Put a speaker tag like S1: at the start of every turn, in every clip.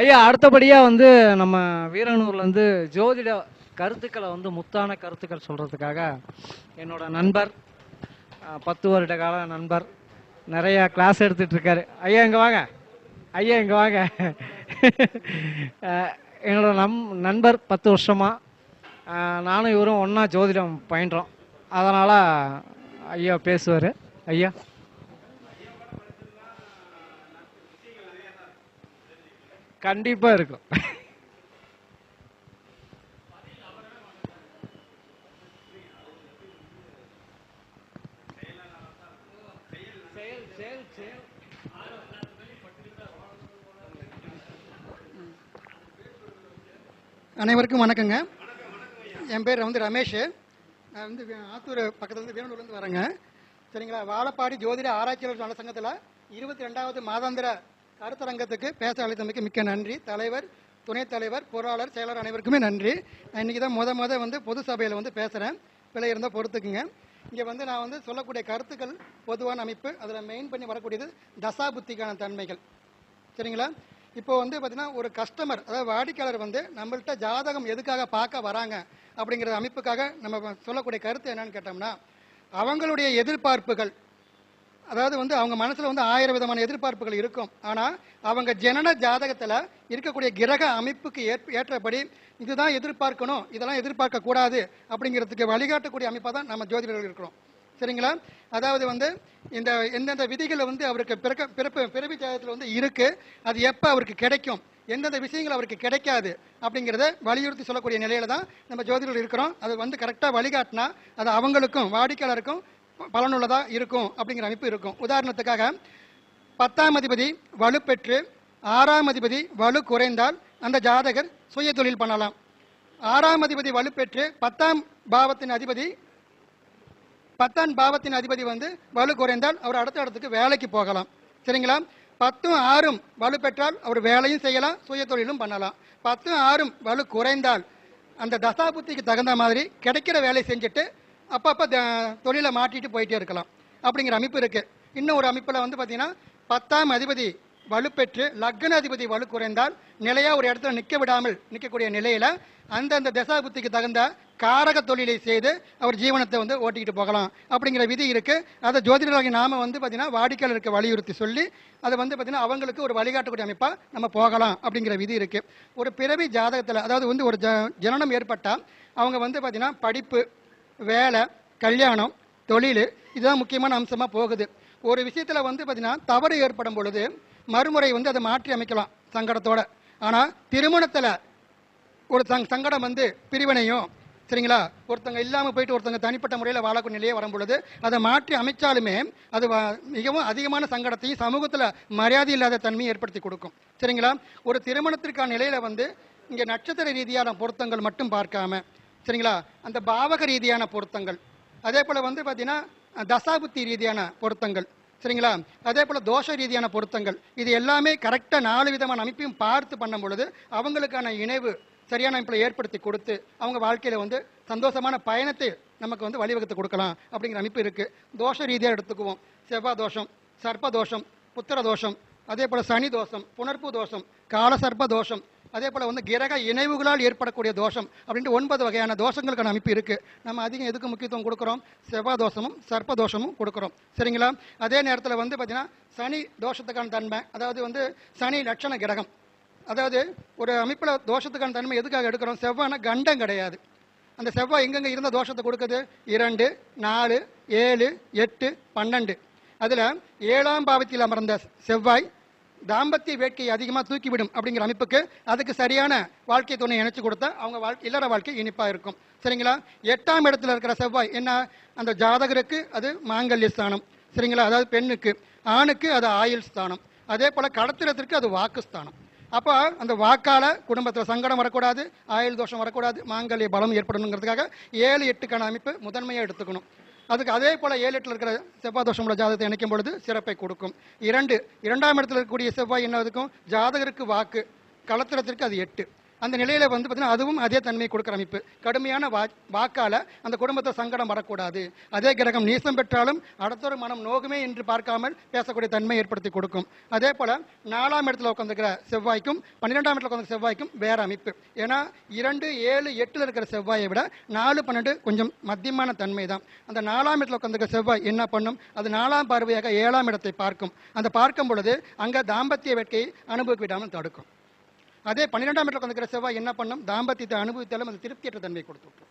S1: ஐயா, அடுத்தபடியாக வந்து நம்ம வீரனூர்லேருந்து ஜோதிட கருத்துக்களை வந்து முத்தான கருத்துக்கள் சொல்கிறதுக்காக என்னோட நண்பர், 10 வருட கால நண்பர், நிறையா கிளாஸ் எடுத்துகிட்டு இருக்காரு. ஐயா இங்கே வாங்க, ஐயா இங்கே வாங்க. என்னோட நண்பர் 10 வருஷமாக நானும் இவரும் ஒன்றா ஜோதிடம் பயின்றோம். அதனால் ஐயா பேசுவார். ஐயா கண்டிப்பாக இருக்கும்.
S2: அனைவருக்கும் வணக்கங்க. என் பேர் வந்து ரமேஷ். நான் வந்து ஆத்தூர் பக்கத்தில் வந்து வேணூர்லேருந்து வரேங்க. சரிங்களா. வாழப்பாடி ஜோதிட ஆராய்ச்சியாளர் நல சங்கத்தில் 22வது மாதாந்திர கருத்தரங்கத்துக்கு பேச அழைத்தமைக்கு மிக்க நன்றி. தலைவர், துணைத் தலைவர், பொருளாளர், செயலர் அனைவருக்குமே நன்றி. நான் இன்றைக்கி தான் முத வந்து பொது சபையில் வந்து பேசுகிறேன். பிழை இருந்தால் பொறுத்துக்குங்க. இங்கே வந்து நான் வந்து சொல்லக்கூடிய கருத்துக்கள் பொதுவான அமைப்பு, அதில் மெயின் பண்ணி வரக்கூடியது தசாபுத்திக்கான தன்மைகள். சரிங்களா. இப்போ வந்து பார்த்தீங்கன்னா ஒரு கஸ்டமர், அதாவது வாடிக்கையாளர் வந்து நம்மள்கிட்ட ஜாதகம் எதுக்காக பார்க்க வராங்க அப்படிங்கிற அமைப்புக்காக நம்ம சொல்லக்கூடிய கருத்து என்னன்னு கேட்டோம்னா, அவங்களுடைய எதிர்பார்ப்புகள், அதாவது வந்து அவங்க மனசில் வந்து 1000 விதமான எதிர்பார்ப்புகள் இருக்கும். ஆனால் அவங்க ஜனன ஜாதகத்தில் இருக்கக்கூடிய கிரக அமைப்புக்கு ஏற்றபடி இதுதான் எதிர்பார்க்கணும், இதெல்லாம் எதிர்பார்க்கக்கூடாது அப்படிங்கிறதுக்கு வழிகாட்டக்கூடிய அமைப்பாக தான் நம்ம ஜோதிடர்கள் இருக்கிறோம். சரிங்களா. அதாவது வந்து இந்த எந்தெந்த விதிகளை வந்து அவருக்கு பிறவி ஜாதகத்தில் வந்து இருக்குது, அது எப்போ அவருக்கு கிடைக்கும், எந்தெந்த விஷயங்கள் அவருக்கு கிடைக்காது அப்படிங்கிறத வலியுறுத்தி சொல்லக்கூடிய நிலையில தான் நம்ம ஜோதிடர்கள் இருக்கிறோம். அது வந்து கரெக்டாக வழிகாட்டினா அது அவங்களுக்கும் வாடிக்கையாளருக்கும் பலனுள்ளதாக இருக்கும் அப்படிங்கிற அமைப்பு இருக்கும். உதாரணத்துக்காக 10ஆம் அதிபதி வலுப்பெற்று 6ஆம் அதிபதி வலு குறைந்தால் அந்த ஜாதகர் சுய தொழில் பண்ணலாம். 6ஆம் அதிபதி வலுப்பெற்று 10ஆம் பாவத்தின் அதிபதி வந்து வலு குறைந்தால் அவர் அடுத்த இடத்துக்கு வேலைக்கு போகலாம். சரிங்களா. 10ம் 6ம் வலு பெற்றால் அவர் வேலையும் செய்யலாம், சுய தொழிலும் பண்ணலாம். 10ம் 6ம் வலு குறைந்தால் அந்த தசாபுத்திக்கு தகுந்த மாதிரி கிடைக்கிற வேலை செஞ்சுட்டு அப்பப்போ தொழிலை மாட்டிட்டு போயிட்டே இருக்கலாம் அப்படிங்கிற அமைப்பு இருக்குது. இன்னும் ஒரு அமைப்பில் வந்து பார்த்திங்கன்னா 10ஆம் அதிபதி வலுப்பெற்று லக்ன அதிபதி வலு குறைந்தால் நிலையாக ஒரு இடத்துல நிற்கக்கூடிய நிலையில் அந்தந்த தசாபுத்திக்கு தகுந்த காரக தொழிலை செய்து அவர் ஜீவனத்தை வந்து ஓட்டிக்கிட்டு போகலாம் அப்படிங்கிற விதி இருக்குது. அதை ஜோதிடர்களாக நாம் வந்து பார்த்திங்கன்னா வாடிக்கையாளருக்கு வலியுறுத்தி சொல்லி அதை வந்து பார்த்திங்கன்னா அவங்களுக்கு ஒரு வழிகாட்டக்கூடிய அமைப்பாக நம்ம போகலாம் அப்படிங்கிற விதி இருக்குது. ஒரு பிறவி ஜாதகத்தில், அதாவது வந்து ஒரு ஜனனம் ஏற்பட்டால் அவங்க வந்து பார்த்திங்கன்னா படிப்பு, வேலை, கல்யாணம், தொழில், இதுதான் முக்கியமான அம்சமாக போகுது. ஒரு விஷயத்தில் வந்து பார்த்திங்கன்னா தவறு ஏற்படும் பொழுது மறுமுறை வந்து அதை மாற்றி அமைக்கலாம் சங்கடத்தோட. ஆனால் திருமணத்தில் ஒரு சங்கடம் வந்து பிரிவினையும், சரிங்களா, ஒருத்தங்க இல்லாமல் போயிட்டு ஒருத்தங்க தனிப்பட்ட முறையில் வாழக்கூடிய நிலையே வரும் பொழுது அதை மாற்றி அமைச்சாலுமே அது மிகவும் அதிகமான சங்கடத்தையும் சமூகத்தில் மரியாதை இல்லாத தன்மையை ஏற்படுத்தி கொடுக்கும். சரிங்களா. ஒரு திருமணத்திற்கான நிலையில் வந்து இங்கே நட்சத்திர ரீதியான பொருத்தங்கள் மட்டும் பார்க்காம, சரிங்களா, அந்த பாவக ரீதியான பொருத்தங்கள், அதே போல் வந்து பார்த்தீங்கன்னா தசாபுத்தி ரீதியான பொருத்தங்கள், சரிங்களா, அதே போல் தோஷ ரீதியான பொருத்தங்கள், இது எல்லாமே கரெக்டாக 4 விதமான அமைப்பையும் பார்த்து பண்ணும் பொழுது அவங்களுக்கான இணைவு சரியான அமைப்பில் ஏற்படுத்தி கொடுத்து அவங்க வாழ்க்கையில் வந்து சந்தோஷமான பயணத்தை நமக்கு வந்து வழிவகுத்து கொடுக்கலாம் அப்படிங்கிற அமைப்பு இருக்குது. தோஷ ரீதியாக எடுத்துக்குவோம். செவ்வாய் தோஷம், சர்ப்ப தோஷம், புத்திர தோஷம், அதே போல் சனி தோஷம், புனர்ப்பு தோஷம், காலசர்ப்ப தோஷம், அதே போல் வந்து கிரக இணைவுகளால் ஏற்படக்கூடிய தோஷம் அப்படின்ட்டு 9 வகையான தோஷங்களுக்கான அமைப்பு இருக்குது. நம்ம அதிகம் எதுக்கு முக்கியத்துவம் கொடுக்குறோம்? செவ்வாய் தோஷமும் சர்ப்ப தோஷமும் கொடுக்குறோம். சரிங்களா. அதே நேரத்தில் வந்து பார்த்திங்கன்னா சனி தோஷத்துக்கான தன்மை, அதாவது வந்து சனி லட்சண கிரகம், அதாவது ஒரு அமைப்பில் தோஷத்துக்கான தன்மை எதுக்காக எடுக்கிறோம்? செவ்வாய்னா கண்டம் கிடையாது. அந்த செவ்வாய் எங்கெங்கே இருந்த தோஷத்தை கொடுக்குது? 2, 4, 7, 8, 12. அதில் 7ஆம் பாவத்தில் அமர்ந்த செவ்வாய் தாம்பத்திய வேட்கையை அதிகமாக தூக்கிவிடும் அப்படிங்கிற அமைப்புக்கு அதுக்கு சரியான வாழ்க்கை துணை இணைச்சு கொடுத்தா அவங்க இல்லற வாழ்க்கை இனிப்பாக இருக்கும். சரிங்களா. 8ஆம் இடத்துல இருக்கிற செவ்வாய் என்ன? அந்த ஜாதகருக்கு அது மாங்கல்ய ஸ்தானம். சரிங்களா. அதாவது பெண்ணுக்கு, ஆணுக்கு அது ஆயுள் ஸ்தானம். அதே போல் கடத்திரத்திற்கு அது வாக்கு ஸ்தானம். அப்போ அந்த வாக்கால் குடும்பத்தில் சங்கடம் வரக்கூடாது, ஆயுள் தோஷம் வரக்கூடாது, மாங்கல்ய பலம் ஏற்படணுங்கிறதுக்காக 7, 8க்கான அமைப்பு முதன்மையாக எடுத்துக்கணும். அதுக்கு அதே போல் 7, 8 இருக்கிற செவ்வாய் தோஷமுள்ள ஜாதகத்தை இணைக்கும் பொழுது சிறப்பை கொடுக்கும். 2, 2ஆம் இடத்துல இருக்கக்கூடிய செவ்வாய் என்ன இருக்கும்? ஜாதகருக்கு வாக்கு, களத்திரத்திற்கு அது 8. அந்த நிலையில வந்து பார்த்தீங்கன்னா அதுவும் அதே தன்மையை கொடுக்குற அமைப்பு. கடுமையான வாக்கால அந்த குடும்பத்தை சங்கடம் வரக்கூடாது. அதே கிரகம் நீசம் பெற்றாலும் அடுத்தொரு மனம் நோகுமே என்று பார்க்காமல் பேசக்கூடிய தன்மை ஏற்படுத்தி கொடுக்கும். அதே போல 4ஆம் இடத்துல உட்காந்துக்கிற செவ்வாய்க்கும் 12ஆம் இடத்துல உட்காந்து செவ்வாய்க்கும் வேற அமைப்பு. ஏன்னா 2, 7, 8ல் இருக்கிற செவ்வாயை விட 4, 12 கொஞ்சம் மத்தியமான தன்மை தான். அந்த 4ஆம் இடத்துல உட்காந்துக்கிற செவ்வாய் என்ன பண்ணும்? அது 4ஆம் பார்வையாக 7ஆம் இடத்தை பார்க்கும். அந்த பார்க்கும் பொழுது அங்க தாம்பத்திய வேட்கையை அனுபவிக்க விடாமல் தடுக்கும். அதே 12ஆம் இடத்துல உட்காந்துக்கிற செவ்வாய் என்ன பண்ணும்? தாம்பத்தியத்தை அனுபவித்தாலும் அது திருப்தியற்ற தன்மை கொடுத்து விட்டுரும்.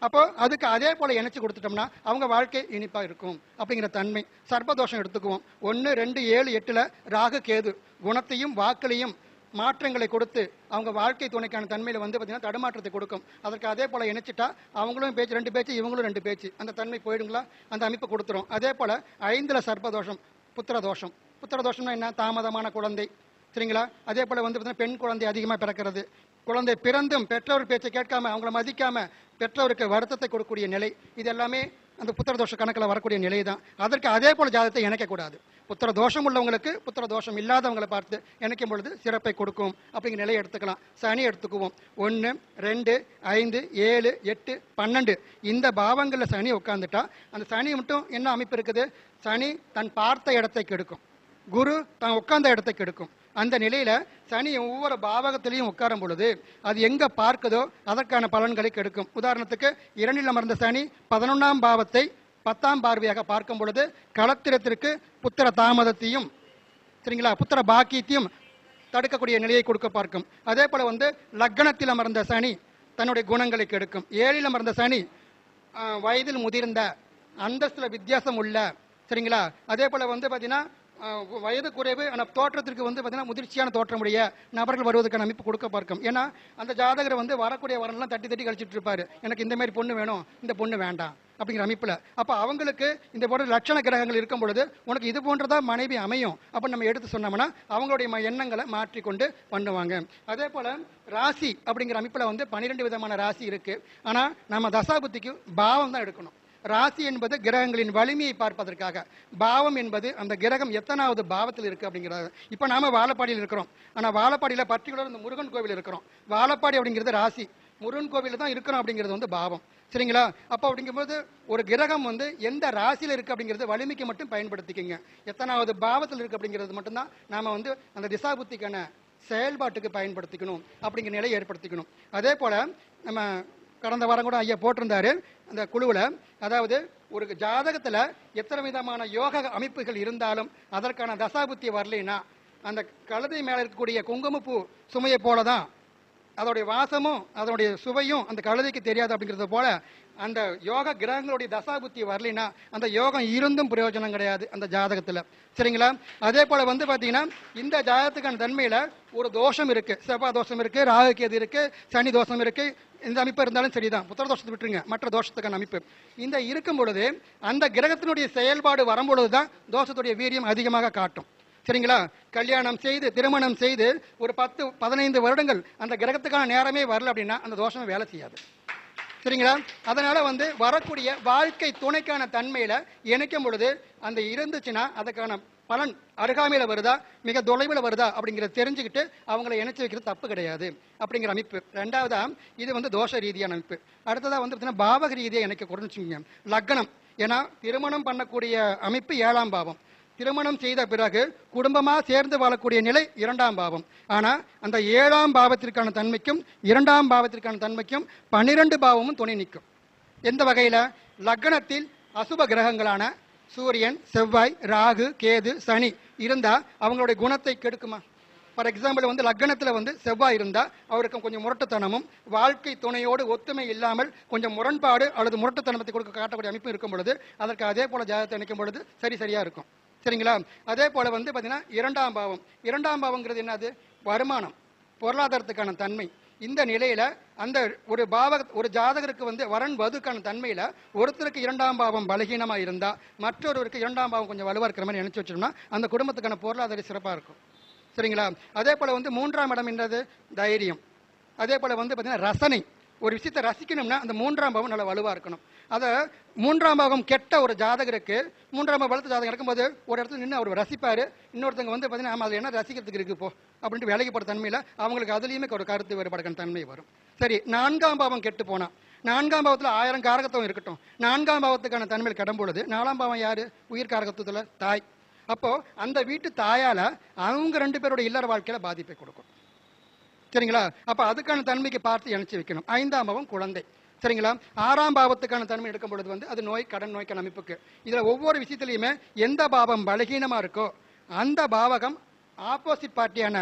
S2: அப்போ அதுக்கு அதே போல இணைச்சு கொடுத்துட்டோம்னா அவங்க வாழ்க்கை இனிப்பா இருக்கும் அப்படிங்கிற தன்மை. சர்ப்பதோஷம் எடுத்துக்குவோம். 1, 2, 7, 8ல் ராகு கேது குணத்தையும் வாக்களையும் மாற்றங்களை கொடுத்து அவங்க வாழ்க்கை துணைக்கான தன்மையில வந்து பார்த்தீங்கன்னா தடுமாற்றத்தை கொடுக்கும். அதற்கு அதே போல இணைச்சிட்டா அவங்களும் பேச்சு 2 பேச்சு, இவங்களும் 2 பேச்சு, அந்த தன்மை போயிடுங்களா? அந்த அமைப்பு கொடுத்துரும். அதே போல 5ல் சர்ப்பதோஷம், புத்திரதோஷம். புத்திரதோஷம்னா என்ன? தாமதமான குழந்தை, சரிங்களா? அதே போல வந்து பார்த்தீங்கன்னா பெண் குழந்தை அதிகமாக பிறக்கிறது, குழந்தை பிறந்தும் பெற்றோர் பேச்சை கேட்காம அவங்கள மதிக்காம பெற்றோருக்கு வருத்தத்தை கொடுக்கக்கூடிய நிலை, இது எல்லாமே அந்த புத்திர தோஷ கணக்கில் வரக்கூடிய நிலை தான். அதற்கு அதே போல ஜாதகத்தை இணைக்கக்கூடாது. புத்திர தோஷம் உள்ளவங்களுக்கு புத்திர தோஷம் இல்லாதவங்களை பார்த்து இணைக்கும் பொழுது சிறப்பை கொடுக்கும் அப்படிங்கிற நிலையை எடுத்துக்கலாம். சனி எடுத்துக்குவோம். 1, 2, 5, 7, 8, 12 இந்த பாவங்களில் சனி உட்கார்ந்துட்டா அந்த சனி மட்டும் என்ன அமைப்பு இருக்குது? சனி தன் பார்த்த இடத்தை கெடுக்கும், குரு தான் உட்கார்ந்த இடத்தை கெடுக்கும். அந்த நிலையில சனி ஒவ்வொரு பாவகத்திலையும் உட்காரும் பொழுது அது எங்க பார்க்குதோ அதற்கான பலன்களை கெடுக்கும். உதாரணத்துக்கு 2ல் அமர்ந்த சனி 11ஆம் பாவத்தை 10ஆம் பார்வையாக பார்க்கும் பொழுது களத்திரத்திற்கு புத்திர தாமதத்தையும், சரிங்களா, புத்திர பாக்கியத்தையும் தடுக்கக்கூடிய நிலையை கொடுக்க பார்க்கும். அதே போல வந்து லக்னத்தில் அமர்ந்த சனி தன்னுடைய குணங்களை கெடுக்கும். 7ல் அமர்ந்த சனி வயதில் முதிர்ந்த அந்தஸ்துல வித்தியாசம் உள்ள, சரிங்களா, அதே போல வந்து பார்த்தீங்கன்னா வயது குறைவு ஆனால் தோற்றத்திற்கு வந்து பார்த்தீங்கன்னா முதிர்ச்சியான தோற்றமுடைய நபர்கள் வருவதற்கான அமைப்பு கொடுக்க பார்க்கும். ஏன்னா அந்த ஜாதகரை வந்து வரக்கூடிய வரலாம் தட்டி தட்டி கழிச்சிட்டு இருப்பாரு, எனக்கு இந்த மாதிரி பொண்ணு வேணும், இந்த பொண்ணு வேண்டாம் அப்படிங்கிற அமைப்பில். அப்போ அவங்களுக்கு இந்த போன்ற லட்சண கிரகங்கள் இருக்கும் பொழுது உனக்கு இது போன்றதா மனைவி அமையும் அப்படின்னு நம்ம எடுத்து சொன்னோம்னா அவங்களுடைய எண்ணங்களை மாற்றிக்கொண்டு பண்ணுவாங்க. அதே போல் ராசி அப்படிங்கிற அமைப்பில் வந்து 12 விதமான ராசி இருக்கு. ஆனால் நம்ம தசாபுத்திக்கு பாவம் தான் எடுக்கணும். ராசி என்பது கிரகங்களின் வலிமையை பார்ப்பதற்காக, பாவம் என்பது அந்த கிரகம் எத்தனாவது பாவத்தில் இருக்கு அப்படிங்கிறது. இப்போ நாம வாழப்பாடியில் இருக்கிறோம், ஆனால் வாழப்பாடியில் பர்டிகுலர் இந்த முருகன் கோவில் இருக்கிறோம். வாழப்பாடி அப்படிங்கிறது ராசி, முருகன் கோவில் தான் இருக்கிறோம் அப்படிங்கிறது வந்து பாவம், சரிங்களா? அப்போ அப்படிங்கும்போது ஒரு கிரகம் வந்து எந்த ராசியில் இருக்கு அப்படிங்கிறது வலிமைக்கு மட்டும் பயன்படுத்திக்கங்க. எத்தனாவது பாவத்தில் இருக்கு அப்படிங்கிறது மட்டும்தான் நாம வந்து அந்த திசாபுத்திக்கான செயல்பாட்டுக்கு பயன்படுத்திக்கணும் அப்படிங்கிற நிலையை ஏற்படுத்திக்கணும். அதே போல நம்ம கடந்த வாரம் கூட ஐயா போட்டிருந்தாரு அந்த குழுவில், அதாவது ஒரு ஜாதகத்தில் எத்தனை விதமான யோக அமைப்புகள் இருந்தாலும் அதற்கான தசாபுத்தி வரலைன்னா அந்த கழுதை மேலே இருக்கக்கூடிய குங்குமப்பூ சுமையை போல தான் அதோடைய வாசமும் அதனுடைய சுவையும் அந்த கழுதைக்கு தெரியாது அப்படிங்கிறது போல அந்த யோக கிரகங்களுடைய தசாபுத்தி வரலைன்னா அந்த யோகம் இருந்தும் பிரயோஜனம் கிடையாது அந்த ஜாதகத்தில், சரிங்களா? அதே போல வந்து பார்த்தீங்கன்னா இந்த ஜாதகத்துக்கான தன்மையில் ஒரு தோஷம் இருக்கு, செவ்வாய் தோஷம் இருக்கு, ராகு கேது இருக்கு, சனி தோஷம் இருக்கு. இந்த அமைப்பு இருந்தாலும் சரிதான், புத்திர தோஷத்தை விட்டுருங்க, மற்ற தோஷத்துக்கான அமைப்பு இந்த இருக்கும் பொழுது அந்த கிரகத்தினுடைய செயல்பாடு வரும்பொழுது தான் தோஷத்துடைய வீரியம் அதிகமாக காட்டும், சரிங்களா? கல்யாணம் செய்து திருமணம் செய்து ஒரு 10-15 வருடங்கள் அந்த கிரகத்துக்கான நேரமே வரல அப்படின்னா அந்த தோஷம் வேலை செய்யாது, சரிங்களா? அதனால வந்து வரக்கூடிய வாழ்க்கை துணைக்கான தன்மையில இணைக்கும் பொழுது அந்த இருந்துச்சுன்னா அதுக்கான பலன் அருகாமையில வருதா மிக தொலைவில் வருதா அப்படிங்கிறத தெரிஞ்சுக்கிட்டு அவங்களை இணைச்சு வைக்கிறது தப்பு கிடையாது அப்படிங்கிற அமைப்பு. ரெண்டாவதா இது வந்து தோஷ ரீதியான அமைப்பு. அடுத்ததா வந்து பார்த்தீங்கன்னா பாவக ரீதியை இணைக்க குறைஞ்சுங்க லக்னம். ஏன்னா திருமணம் பண்ணக்கூடிய அமைப்பு 7ஆம் பாவம், திருமணம் செய்த பிறகு குடும்பமா சேர்ந்து வாழக்கூடிய நிலை 2ஆம் பாவம். ஆனா அந்த 7ஆம் பாவத்திற்கான தன்மைக்கும் 2ஆம் பாவத்திற்கான தன்மைக்கும் 12 பாவமும் துணை நிற்கும். எந்த வகையில? லக்னத்தில் அசுப கிரகங்களான சூரியன், செவ்வாய், ராகு, கேது, சனி இருந்தா அவங்களுடைய குணத்தை கெடுக்குமா? ஃபார் எக்ஸாம்பிள் வந்து லக்னத்தில் வந்து செவ்வாய் இருந்தா அவருக்கு கொஞ்சம் முரட்டுத்தனமும் வாழ்க்கை துணையோடு ஒத்துமை இல்லாமல் கொஞ்சம் முரண்பாடு அல்லது முரட்டுத்தனத்தை கொடுக்க காட்டக்கூடிய அமைப்பு இருக்கும் பொழுது அதற்கு அதே போல ஜாதகத்தை நினைக்கும் பொழுது சரியா இருக்கும், சரிங்களா? அதே போல வந்து பார்த்தீங்கன்னா 2ஆம் பாவம், 2ஆம் பாவங்கிறது என்னது? வருமானம், பொருளாதாரத்துக்கான தன்மை. இந்த நிலையில அந்த ஒரு ஜாதகருக்கு வந்து வரன் வதுக்கான தன்மையில ஒருத்தருக்கு 2ஆம் பாவம் பலகீனமா இருந்தா மற்றொருவருக்கு 2ஆம் பாவம் கொஞ்சம் வலுவா இருக்கிற மாதிரி நினைச்சு வச்சோம்னா அந்த குடும்பத்துக்கான பொருளாதார சிறப்பா இருக்கும், சரிங்களா? அதே போல வந்து 3ஆம் இடம் என்றது தைரியம். அதே போல வந்து பார்த்தீங்கன்னா ரசனை, ஒரு விஷயத்தை ரசிக்கணும்னா அந்த மூன்றாம் பாவம் நல்ல வலுவாக இருக்கணும். அதை மூன்றாம் பாவம் கெட்ட ஒரு ஜாதகருக்கு, மூன்றாம் பாவம் வளர்த்த ஜாதகம் இருக்கும்போது ஒரு இடத்துல நின்று அவர் ரசிப்பார், இன்னொருத்தங்க வந்து பார்த்தீங்கன்னா ஆமாம் அது என்ன ரசிக்கிறதுக்கு இருக்கு போ அப்படின்ட்டு வேலைக்கு போகிற தன்மையில் அவங்களுக்கு அதுலேயுமே ஒரு கருத்து வேறுபாடுக்கான தன்மை வரும். சரி, 4ஆம் பாவம் கெட்டு போனால், 4ஆம் பாவத்தில் 1000 காரகத்துவம் இருக்கட்டும், 4ஆம் பாவத்துக்கான தன்மையில் கெடும் பொழுது 4ஆம் பாவம் யார்? உயிர் காரகத்துவத்தில் தாய். அப்போ அந்த வீட்டு தாயால் அவங்க 2 பேரோட இல்லற வாழ்க்கையில் பாதிப்பை கொடுக்கும். சரிங்களா? அப்போ அதுக்கான தன்மைக்கு பார்த்து இணைச்சி வைக்கணும். 5ஆம் பாவம் குழந்தை. சரிங்களா? 6ஆம் பாவத்துக்கான தன்மை எடுக்கும் பொழுது வந்து அது நோய், கடன், நோய்க்கான அமைப்புக்கு. இதில் ஒவ்வொரு விஷயத்துலையுமே எந்த பாவம் பலகீனமாக இருக்கோ அந்த பாவகம் ஆப்போசிட் பார்ட்டியான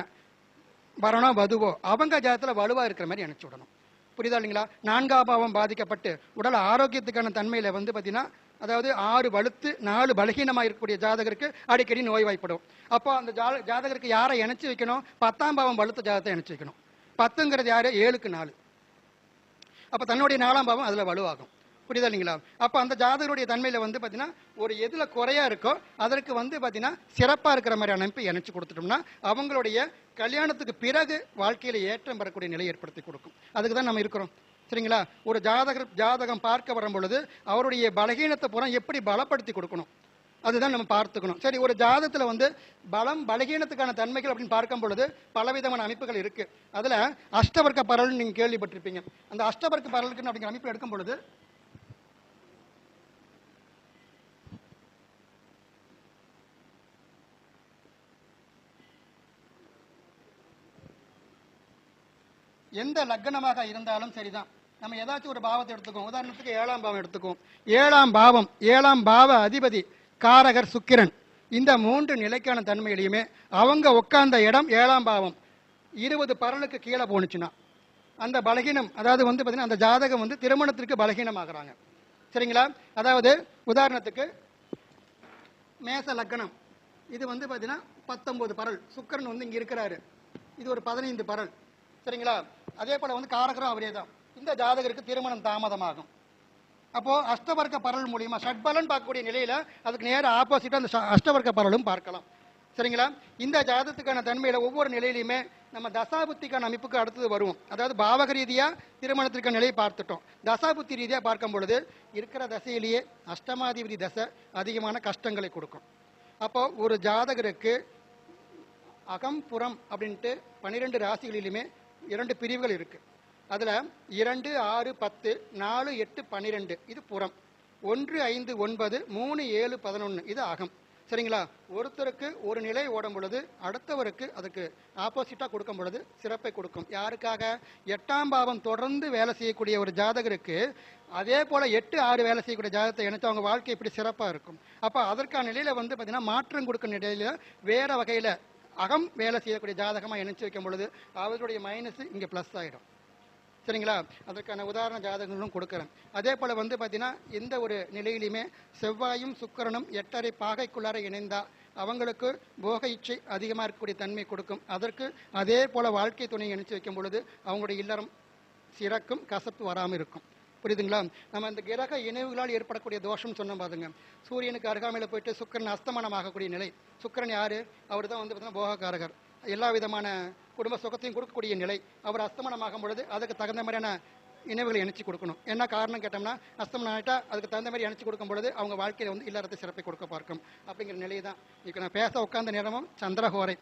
S2: வரனோ வதுவோ அவங்க ஜாதத்தில் வலுவாக இருக்கிற மாதிரி இணைச்சி விடணும். புரியுதா இல்லைங்களா? 4ஆம் பாவம் பாதிக்கப்பட்டு உடல் ஆரோக்கியத்துக்கான தன்மையில் வந்து பார்த்தீங்கன்னா, அதாவது 6 வலுத்து 4 பலகீனமாக இருக்கக்கூடிய ஜாதகருக்கு அடிக்கடி நோய் வாய்ப்படும். அப்போ அந்த ஜாதகருக்கு யாரை இணைச்சி வைக்கணும்? 10ஆம் பாவம் வலுத்த ஜாதகத்தை இணைச்சி வைக்கணும். 10ங்கிறது யாரு? 7க்கு 4. அப்போ தன்னுடைய 4ஆம் பாவம் அதில் வலுவாகும். புரியுதா இல்லைங்களா? அப்போ அந்த ஜாதகருடைய தன்மையில் வந்து பார்த்தீங்கன்னா ஒரு எதில் குறையா இருக்கோ அதற்கு வந்து பார்த்தீங்கன்னா சிறப்பாக இருக்கிற மாதிரி அமைப்பு இணைச்சி கொடுத்துட்டோம்னா அவங்களுடைய கல்யாணத்துக்கு பிறகு வாழ்க்கையில் ஏற்றம் பெறக்கூடிய நிலை ஏற்படுத்தி கொடுக்கும். அதுக்கு தான் நம்ம இருக்கிறோம். சரிங்களா? ஒரு ஜாதகம் பார்க்க வரும் பொழுது அவருடைய பலகீனத்தை பூரா எப்படி பலப்படுத்தி கொடுக்கணும் அதுதான் நம்ம பார்த்துக்கணும். சரி, ஒரு ஜாதகத்தில் வந்து பலம் பலகீனத்துக்கான தன்மைகள் அப்படின்னு பார்க்கும் பொழுது பலவிதமான அமைப்புகள் இருக்கு. அதில் அஷ்டவர்க்க பரல் நீங்கள் கேள்விப்பட்டிருப்பீங்க. அந்த அஷ்டவர்க்க பரலுக்கு அப்படிங்கிற அமைப்பு எடுக்கும் பொழுது எந்த லக்னமாக இருந்தாலும் சரிதான், நம்ம ஏதாச்சும் ஒரு பாவத்தை எடுத்துக்கோம். உதாரணத்துக்கு 7ஆம் பாவம் எடுத்துக்கோம். 7ஆம் பாவம் 7ஆம் பாவ அதிபதி காரகர் சுக்கிரன். இந்த 3 நிலைக்கான தன்மையிலையுமே அவங்க உட்கார்ந்த இடம் 7ஆம் பாவம் 20 பரலுக்கு கீழே போனுச்சுன்னா அந்த பலகீனம், அதாவது வந்து பார்த்தீங்கன்னா அந்த ஜாதகம் வந்து திருமணத்திற்கு பலகீனமாகறாங்க. சரிங்களா? அதாவது உதாரணத்துக்கு மேச லக்னம், இது வந்து பார்த்தீங்கன்னா 19 பரல், சுக்கிரன் வந்து இங்கே இருக்கிறாரு, இது ஒரு 15 பரல். சரிங்களா? அதே போல வந்து காரகரும் அவரே தான். இந்த ஜாதகருக்கு திருமணம் தாமதமாகும். அப்போ அஷ்டவர்க்க பரல் மூலியமா ஷட்பலன் பார்க்கக்கூடிய நிலையில அதுக்கு நேர ஆப்போசிட்டா அந்த அஷ்டவர்க்க பரலும் பார்க்கலாம். சரிங்களா? இந்த ஜாதகத்துக்கான தன்மையில ஒவ்வொரு நிலையிலுமே நம்ம தசாபுத்திக்கான அமைப்புக்கு அடுத்தது வருவோம். அதாவது பாவக ரீதியா திருமணத்திற்கான நிலையை பார்த்துட்டோம். தசாபுத்தி ரீதியா பார்க்கும் பொழுது இருக்கிற தசையிலேயே அஷ்டமாதிபதி தசை அதிகமான கஷ்டங்களை கொடுக்கும். அப்போ ஒரு ஜாதகருக்கு அகம் புறம் அப்படின்ட்டு 12 ராசிகளிலுமே 2 பிரிவுகள் இருக்கு. அதுல 2, 6, 10, 4, 8, 12 இது புறம், 1, 5, 9, 3, 7, 11 இது அகம். சரிங்களா? ஒருத்தருக்கு ஒரு நிலை ஓடும் பொழுது அடுத்தவருக்கு அதுக்கு ஆப்போசிட்டா கொடுக்கும் பொழுது சிறப்பை கொடுக்கும். யாருக்காக? 8ஆம் பாவம் தொடர்ந்து வேலை செய்யக்கூடிய ஒரு ஜாதகருக்கு அதே போல 8, 6 வேலை செய்யக்கூடிய ஜாதகத்தை இணைத்து அவங்க வாழ்க்கை இப்படி சிறப்பா இருக்கும். அப்ப அதற்கான நிலையில வந்து பார்த்தீங்கன்னா மாற்றம் கொடுக்கும் நிலையில வேற வகையில அகம் வேலை செய்யக்கூடிய ஜாதகமாக இணைச்சு வைக்கும் பொழுது அவர்களுடைய மைனஸ் இங்கே ப்ளஸ் ஆகிடும். சரிங்களா? அதற்கான உதாரண ஜாதகங்களும் கொடுக்குறேன். அதே போல் வந்து பார்த்தீங்கன்னா எந்த ஒரு நிலையிலுமே செவ்வாயும் சுக்கிரனும் 8.5 பாகைக்குள்ளார இணைந்தா அவங்களுக்கு போக இச்சை அதிகமாக இருக்கக்கூடிய தன்மை கொடுக்கும். அதற்கு அதே போல் வாழ்க்கை துணையை இணைச்சு வைக்கும் பொழுது அவங்களுடைய இல்லறம் சிறக்கும், கசப்பு வராமல் இருக்கும். புரியுதுங்களா? நம்ம இந்த கிரக இணைவுகளால் ஏற்படக்கூடிய தோஷம் சொன்னோம் பாருங்க. சூரியனுக்கு அருகாமையில் போயிட்டு சுக்கிரன் அஸ்தமனம் ஆகக்கூடிய நிலை. சுக்கிரன் யாரு? அவர் தான் வந்து பார்த்தீங்கன்னா போகக்காரகர், எல்லா விதமான குடும்ப சுகத்தையும் கொடுக்கக்கூடிய நிலை. அவர் அஸ்தமனம் ஆகும் பொழுது அதுக்கு தகுந்த மாதிரியான இணைவுகளை இணைச்சி கொடுக்கணும். என்ன காரணம் கேட்டோம்னா அஸ்தமனம் ஆகிட்டா அதுக்கு தகுந்த மாதிரி இணைச்சி கொடுக்கும் பொழுது அவங்க வாழ்க்கையில் வந்து இல்லறத்தை சிறப்பை கொடுக்க பார்க்கும். அப்படிங்கிற நிலை தான் இப்போ நான் பேச உட்கார்ந்த நேரமும் சந்திரஹோரை.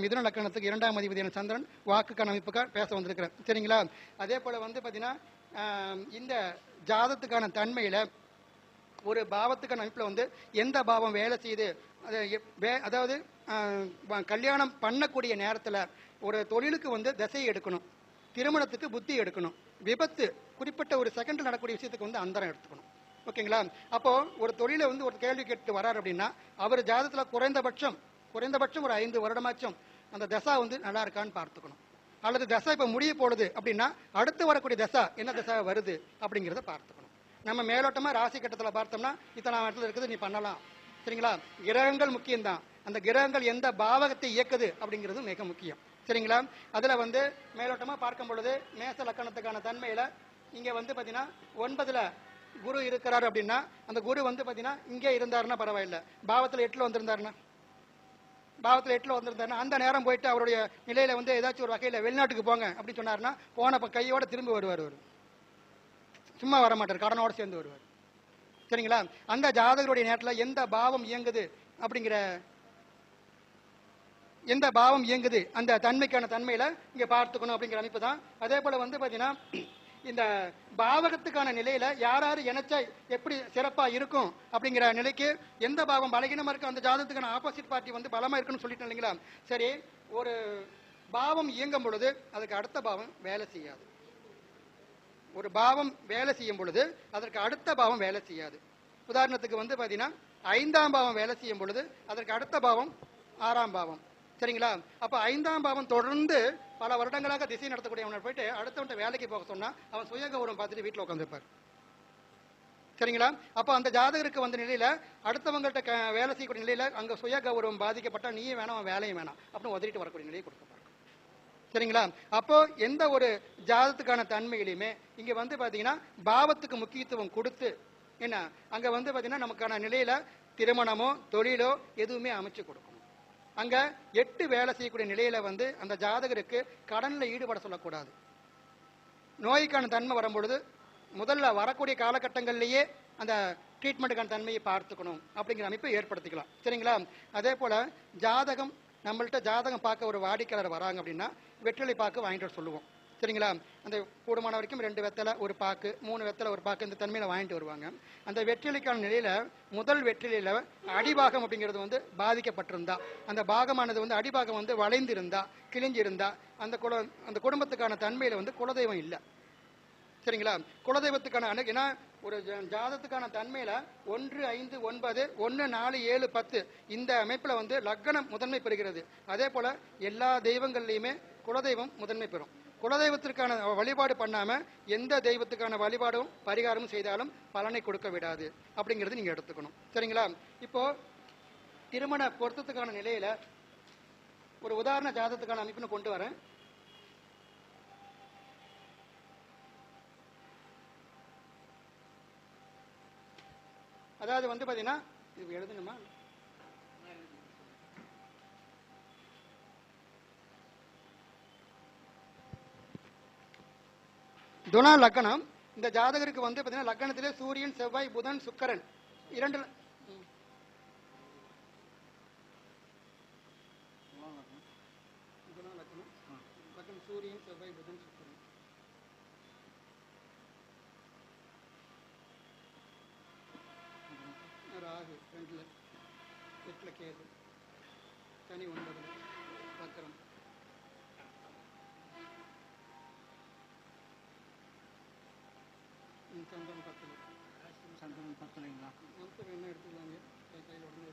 S2: மிதுன லக்கணத்துக்கு 2ஆம் அதிபதியான சந்திரன் வாக்குக்கான அமைப்புக்காக பேச வந்திருக்கிறேன். சரிங்களா? அதே போல் வந்து பார்த்தீங்கன்னா இந்த ஜாதத்துக்கான தன்மையில ஒரு பாவத்துக்கான அமைப்புல வந்து எந்த பாவம் வேலை செய்யுது, அதாவது கல்யாணம் பண்ணக்கூடிய நேரத்தில் ஒரு தொழிலுக்கு வந்து திசையை எடுக்கணும், திருமணத்துக்கு புத்தி எடுக்கணும், விபத்து குறிப்பிட்ட ஒரு செகண்டில் நடக்கக்கூடிய விஷயத்துக்கு வந்து அந்தரம் எடுத்துக்கணும். ஓகேங்களா? அப்போ ஒரு தொழிலை வந்து ஒரு கேள்வி கேட்டு வரார் அப்படின்னா அவர் ஜாதகத்தில் குறைந்தபட்சம் ஒரு 5 வருடமாச்சும் அந்த தசா வந்து நல்லா இருக்கான்னு பார்த்துக்கணும். அல்லது தசை இப்போ முடிய போடுது அப்படின்னா அடுத்து வரக்கூடிய தசா என்ன தசா வருது அப்படிங்கிறத பார்த்துக்கணும். நம்ம மேலோட்டமாக ராசி கட்டத்தில் பார்த்தோம்னா இத்தனை இடத்துல இருக்குது, நீ பண்ணலாம். சரிங்களா? கிரகங்கள் முக்கியம்தான். அந்த கிரகங்கள் எந்த பாவகத்தை இயக்குது அப்படிங்கிறது மிக முக்கியம். சரிங்களா? அதில் வந்து மேலோட்டமாக பார்க்கும் பொழுது மேச லக்கணத்துக்கான தன்மையில் இங்கே வந்து பார்த்தீங்கன்னா 9ல் குரு இருக்கிறார் அப்படின்னா அந்த குரு வந்து பார்த்தீங்கன்னா இங்கே இருந்தாருன்னா பரவாயில்லை, பாவத்தில் 8ல் வந்திருந்தாருன்னா அந்த நேரம் போயிட்டு அவருடைய நிலையில வந்து ஏதாச்சும் ஒரு வகையில் வெளிநாட்டுக்கு போங்க அப்படின்னு சொன்னாருன்னா போன கையோட திரும்பி வருவார். சும்மா வர மாட்டார், கடனோட சேர்ந்து வருவார். சரிங்களா? அந்த ஜாதகருடைய நேரத்தில் எந்த பாவம் இயங்குது அப்படிங்கிற எந்த பாவம் இயங்குது அந்த தன்மைக்கான தன்மையில இங்க பார்த்துக்கணும் அப்படிங்கிற அமைப்பு தான். அதே போல வந்து பாத்தீங்கன்னா இந்த பாவகத்துக்கான நிலையில யார் யார் இணைச்சா எப்படி சிறப்பா இருக்கும் அப்படிங்கிற நிலைக்கு எந்த பாவம் பலகீனமா இருக்கு அந்த ஜாதகத்துக்கான ஆப்போசிட் பார்ட்டி வந்து பலமா இருக்குன்னு சொல்லிட்டு இல்லைங்களா? சரி, ஒரு பாவம் இயங்கும் பொழுது அதுக்கு அடுத்த பாவம் வேலை செய்யாது. ஒரு பாவம் வேலை செய்யும் பொழுது அதற்கு அடுத்த பாவம் வேலை செய்யாது. உதாரணத்துக்கு வந்து பாத்தீங்கன்னா 5ஆம் பாவம் வேலை செய்யும் பொழுது அதற்கு அடுத்த பாவம் 6ஆம் பாவம். சரிங்களா? அப்ப 5ஆம் பாவம் தொடர்ந்து பல வருடங்களாக திசை நடத்தக்கூடியவனை போயிட்டு அடுத்தவன்ட்ட வேலைக்கு போக சொன்னா அவன் சுய கௌரவம் பார்த்துட்டு வீட்டில் உட்காந்துருப்பார். சரிங்களா? அப்போ அந்த ஜாதகருக்கு வந்த நிலையில அடுத்தவங்கள்ட்ட வேலை செய்யக்கூடிய நிலையில அங்க சுய கௌரவம் பாதிக்கப்பட்டா நீயும் வேணாம் அவன் வேலையும் வேணாம் அப்படின்னு உதறிட்டு வரக்கூடிய நிலையை கொடுக்க. சரிங்களா? அப்போ எந்த ஒரு ஜாதகத்துக்கான தன்மையிலுமே இங்க வந்து பாத்தீங்கன்னா பாவத்துக்கு முக்கியத்துவம் கொடுத்து என்ன அங்க வந்து பாத்தீங்கன்னா நமக்கான நிலையில திருமணமோ தொழிலோ எதுவுமே அமைச்சு கொடுக்கணும். அங்க 8 வேலை செய்யக்கூடிய நிலையில வந்து அந்த ஜாதகருக்கு கடன்ல ஈடுபட சொல்லக்கூடாது. நோய்க்கான தன்மை வரும்பொழுது முதல்ல வரக்கூடிய காலகட்டங்கள்லயே அந்த ட்ரீட்மெண்ட்டுக்கான தன்மையை பார்த்துக்கணும் அப்படிங்கிற அமைப்பை ஏற்படுத்திக்கலாம். சரிங்களா? அதே போல ஜாதகம் நம்மள்ட்ட ஜாதகம் பார்க்க ஒரு வாடிக்கையாளர் வராங்க அப்படின்னா வெற்றிலை பாக்கு வாங்கிட்டு வர சொல்லுவோம். சரிங்களா? அந்த கூடுமான வரைக்கும் 2 வெத்தலை ஒரு பாக்கு 3 வெத்தலை ஒரு பாக்கு இந்த தன்மையில வாங்கிட்டு வருவாங்க. அந்த வெற்றிலைக்கான நிலையில முதல் வெற்றிலையில அடிபாகம் அப்படிங்கிறது வந்து பாதிக்கப்பட்டிருந்தா அந்த பாகமானது வந்து அடிபாகம் வந்து வளைந்திருந்தா கிழிஞ்சிருந்தா அந்த குடும்பத்துக்கான தன்மையில வந்து குலதெய்வம் இல்லை. சரிங்களா? குலதெய்வத்துக்கான ஏன்னா ஒரு ஜாதத்துக்கான தன்மையில 1, 5, 9, 1, 4, 7, 10 இந்த அமைப்புல வந்து லக்னம் முதன்மை பெறுகிறது. அதே போல எல்லா தெய்வங்கள்லயுமே குலதெய்வம் முதன்மை பெறும். குலதெய்வத்திற்கான வழிபாடு பண்ணாம எந்த தெய்வத்துக்கான வழிபாடும் பரிகாரமும் செய்தாலும் பலனை கொடுக்க விடாது அப்படிங்கிறது நீங்க எடுத்துக்கணும். சரிங்களா? இப்போ திருமண பொருத்தத்துக்கான நிலையில ஒரு உதாரண ஜாதகத்துக்கான அமைப்புன்னு கொண்டு வரேன். அதாவது வந்து பாத்தீங்கன்னா இது எழுதணுமா? துணா லக்னம். இந்த ஜாதகருக்கு வந்து பாத்தீங்கன்னா லக்னத்திலே சூரியன் செவ்வாய் புதன் சுக்கிரன் 2 சூரியன் செவ்வாய் புதன் சுக்கிரன் ராகு 2ல 8ல கேது சனி 9ல வக்கரம் சந்திரன் 10ல சந்திரன் 10ங்களா? நமக்கு என்ன எடுத்துக்கலாங்க கையில் உடனே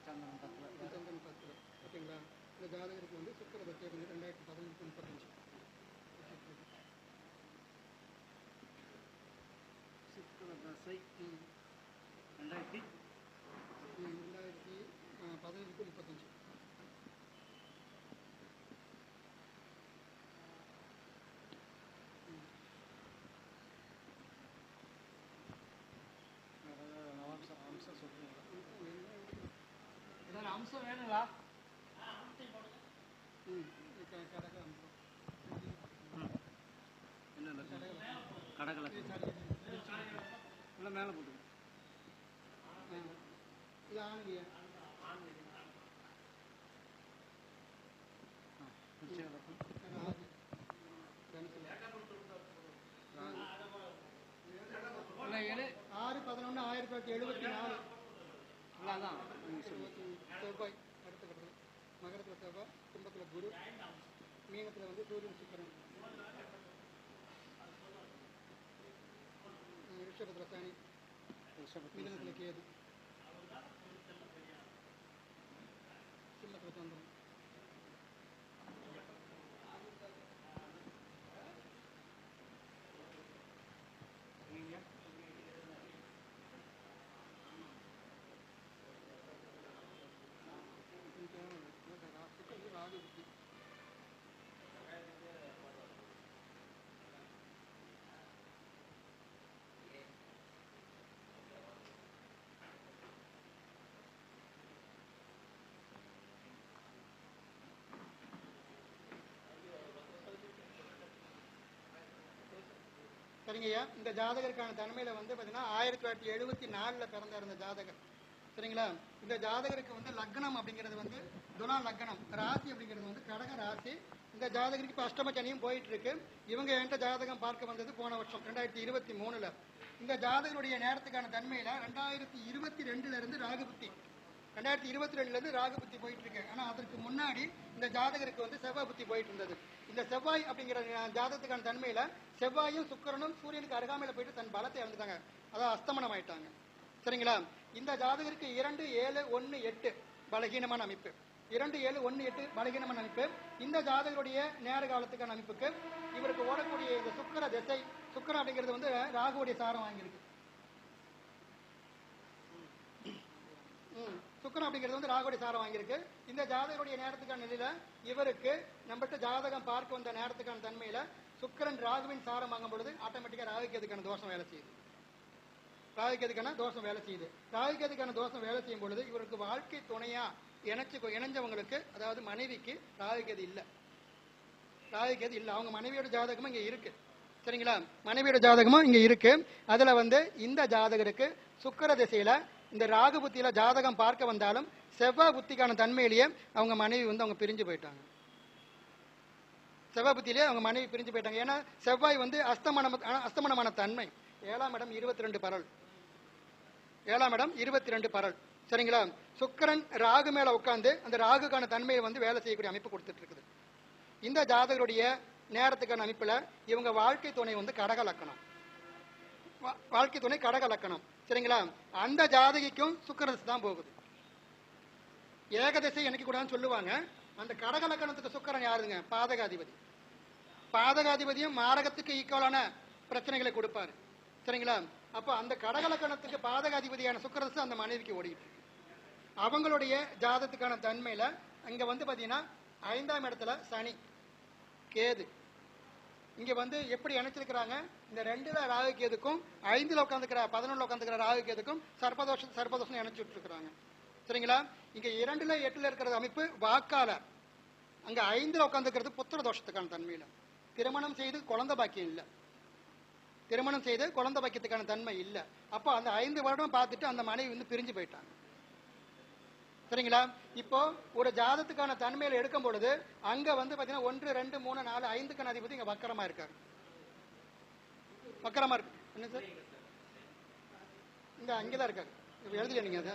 S2: சந்திரன் 10ல ஓகேங்களா? இந்த ஜாதகருக்கு வந்து சுக்கிர தசை வந்து 2015-35 சுக்கிர தசை 2015-35 அம்சம் வேணுங்களா? கடகல மேல போட்டு இது ஆண்மையா ஆறு 11-1974 செவ்வாய் அடுத்த கட்டத்தில் மகரத்தில் செவ்வாய் கும்பத்தில் குரு மீனத்தில் வந்து சூரியன் சுக்கிரன் ரிஷபத்தில் சனி மிதனத்தில் கேது சிம்மத்தில் சந்திரன் ராகு புத்தி சரிங்கய்யா. இந்த ஜாதகருக்கான தன்மையில வந்து பார்த்தீங்கன்னா 1974 பிறந்தார் இந்த ஜாதகர். சரிங்களா. இந்த ஜாதகருக்கு வந்து லக்னம் அப்படிங்கிறது வந்து துலா லக்னம், ராசி அப்படிங்கிறது வந்து கடக ராசி. இந்த ஜாதகருக்கு இப்போ அஷ்டம சனியும் போயிட்டு இருக்கு. இவங்க என்கிட்ட ஜாதகம் பார்க்க வந்தது போன வருஷம் 2023. இந்த ஜாதகருடைய நேரத்துக்கான தன்மையில 2022 இருந்து ராகுபுத்தி 2022 இருந்து ராகுபுத்தி போயிட்டு இருக்கு. ஆனா அதற்கு முன்னாடி இந்த ஜாதகருக்கு வந்து செவ்வாய் புத்தி போயிட்டு இருந்தது. இந்த செவ்வாய் அப்படிங்கிற ஜாதகத்துக்கான தன்மையில செவ்வாயும் சுக்கிரனும் சூரியனுக்கு அருகாமையில போயிட்டு தன் பலத்தை இழந்துட்டாங்க, அதாவது அஸ்தமனம் ஆயிட்டாங்க. சரிங்களா. இந்த ஜாதகருக்கு 2, 7, 1, 8 பலகீனமான அமைப்பு. 2, 7, 1, 8 பலகீனமான அமைப்பு. இந்த ஜாதகருடைய நேர காலத்துக்கான அமைப்புக்கு இவருக்கு ஓடக்கூடிய இந்த சுக்கிர திசை, சுக்கிரன் அப்படிங்கிறது வந்து ராகுவுடைய சாரம் வாங்கியிருக்கு. சுக்கிரன் அப்படிங்கிறது வந்து ராகுடைய சாரம் வாங்கியிருக்கு. இந்த ஜாதகருடைய நேரத்துக்கான நிலையில இவருக்கு நம்மகிட்ட ஜாதகம் பார்க்க வந்த நேரத்துக்கான தன்மையில சுக்கிரன் ராகுவின் சாரம் வாங்கும் பொழுது ஆட்டோமேட்டிக்கா ராகுகேதுக்கான தோஷம் வேலை செய்யுது. ராகுகேதுக்கான தோஷம் வேலை செய்யுது. ராகுகேதுக்கான தோஷம் வேலை செய்யும் பொழுது இவருக்கு வாழ்க்கை துணையா இணைஞ்சவங்களுக்கு, அதாவது மனைவிக்கு ராகுகேது இல்லை. ராகுகேது இல்லை. அவங்க மனைவியோட ஜாதகமும் இங்க இருக்கு. சரிங்களா. மனைவியோட ஜாதகமும் இங்க இருக்கு. அதுல வந்து இந்த ஜாதகருக்கு சுக்கிர திசையில இந்த ராகு புத்தியில ஜாதகம் பார்க்க வந்தாலும் செவ்வாய் புத்திக்கான தன்மையிலேயே அவங்க மனைவி வந்து அவங்க பிரிஞ்சு போயிட்டாங்க. செவ்வாய் புத்தியிலே அவங்க மனைவி பிரிஞ்சு போயிட்டாங்க. ஏன்னா செவ்வாய் வந்து அஸ்தமனமான தன்மை. 7ஆம் இடம் 22 பரல். 7ஆம் இடம் 22 பரல். சரிங்களா. சுக்கிரன் ராகு மேல உட்கார்ந்து அந்த ராகுக்கான தன்மையை வந்து வேலை செய்யக்கூடிய அமைப்பு கொடுத்துட்டு இருக்குது. இந்த ஜாதகருடைய நேரத்துக்கான அமைப்புல இவங்க வாழ்க்கை துணை வந்து கடக லக்கணம். வாழ்க்கை துணை கடக லக்கணம். சரிங்களா. அந்த ஜாதகிக்கும் சுக்கிரதசை தான் போகுது. ஏகதசை எனக்கு கூடாதுன்னு சொல்லுவாங்க. அந்த கடக லக்கணத்துக்கு சுக்கிரன் யாருங்க? பாதகாதிபதி. பாதகாதிபதியும் மாரகத்துக்கு ஈக்குவலான பிரச்சனைகளை கொடுப்பாரு. சரிங்களா. அப்போ அந்த கடக லக்கணத்துக்கு பாதகாதிபதியான சுக்கிரதசை அந்த மனைவிக்கு ஓடிட்டு இருக்கு. அவங்களுடைய ஜாதத்துக்கான தன்மையில அங்க வந்து பாத்தீங்கன்னா 5ஆம் இடத்துல சனி கேது. இங்க வந்து எப்படி இணைச்சிருக்கிறாங்க? இந்த 2ல ராகு கேதுக்கும் 5ல உட்காந்துக்கிற 11ல உட்காந்துக்கிற ராகு கேதுக்கும் சர்ப்பதோஷம் இணைச்சு விட்டுருக்காங்க. சரிங்களா. இங்க 2ல 8ல இருக்கிற அமைப்பு வாக்கால, அங்க 5ல உட்காந்துக்கிறது புத்திர தோஷத்துக்கான தன்மையில. திருமணம் செய்து குழந்தை பாக்கியம் இல்லை. திருமணம் செய்து குழந்தை பாக்கியத்துக்கான தன்மை இல்லை. அப்போ அந்த 5 வருடம் பார்த்துட்டு அந்த மனைவி வந்து பிரிஞ்சு போயிட்டாங்க. சரிங்களா. இப்போ ஒரு ஜாதத்துக்கான தன்மையில எடுக்கும் பொழுது அங்க வந்து பாத்தீங்கன்னா 1, 2, 3, 4, 5க்கான அதிபதி இங்க வக்கரமா இருக்காரு. வக்கரமா இருக்கு. என்ன சார்? இங்க அங்கதான் இருக்காரு. எழுதியா நீங்க அதை?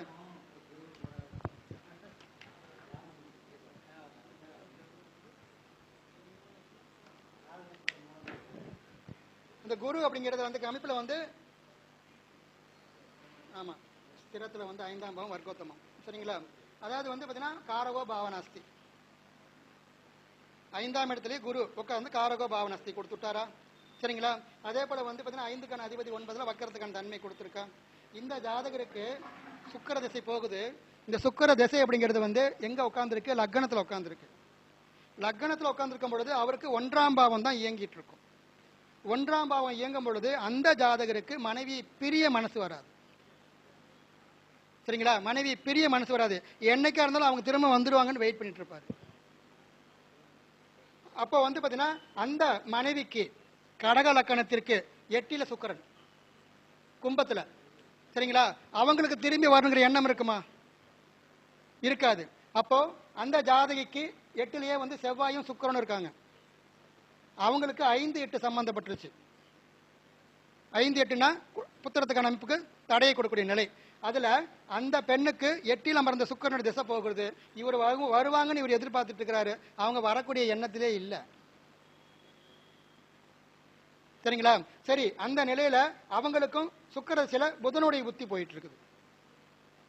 S2: இந்த குரு அப்படிங்கிறது வந்து அமைப்புல வந்து ஆமா ஸ்திரத்துல வந்து 5ஆம் பாவம் வர்க்கோத்தமம். சரிங்களா. அதாவது வந்து பாத்தீங்கன்னா காரகோ பாவனாஸ்தி. 5ஆம் இடத்துலயே குரு உட்கார்ந்து காரகோ பாவனாஸ்தி கொடுத்துட்டாரா? சரிங்களா. அதே போல வந்து பாத்தீங்கன்னா 5க்கான அதிபதி 9ல வக்கரத்துக்கான தன்மை கொடுத்துருக்கா. இந்த ஜாதகருக்கு சுக்கிர திசை போகுது. இந்த சுக்கிர திசை அப்படிங்கிறது வந்து எங்க உட்கார்ந்துருக்கு? லக்னத்துல உட்கார்ந்துருக்கு. லக்னத்துல உட்கார்ந்துருக்கும் பொழுது அவருக்கு 1ஆம் பாவம் தான் இயங்கிட்டு இருக்கும். 1ஆம் பாவம் இயங்கும் பொழுது அந்த ஜாதகருக்கு மனைவி பிரிய மனசு வராது. சரிங்களா. மனைவி பெரிய மனசு வராது. என்னைக்கா இருந்தாலும் அவங்க திரும்ப வந்துருவாங்கன்னு வெயிட் பண்ணிட்டு இருப்பாரு. அப்போ வந்து பாத்தீங்கன்னா அந்த மனைவிக்கு கடக லக்கணத்திற்கு 8ல சுக்கிரன், கும்பத்துல. சரிங்களா. அவங்களுக்கு திரும்பி வரணுங்கிற எண்ணம் இருக்குமா? இருக்காது. அப்போ அந்த ஜாதகிக்கு 8லயே வந்து செவ்வாயும் சுக்கிரனும் இருக்காங்க. அவங்களுக்கு 5, 8 சம்பந்தப்பட்டுருச்சு. 5, 8னா புத்திரத்துக்கான அமைப்புக்கு தடையை கொடுக்கக்கூடிய நிலை. அதுல அந்த பெண்ணுக்கு 8ல் அமர்ந்த சுக்கிரனுடைய திசை போகிறது. இவர் வருவாங்கன்னு இவர் எதிர்பார்த்துட்டு இருக்கிறாரு. அவங்க வரக்கூடிய எண்ணத்திலே இல்லை. சரிங்களா. சரி. அந்த நிலையில அவங்களுக்கும் சுக்கிர திசையில புதனுடைய புத்தி போயிட்டு இருக்குது.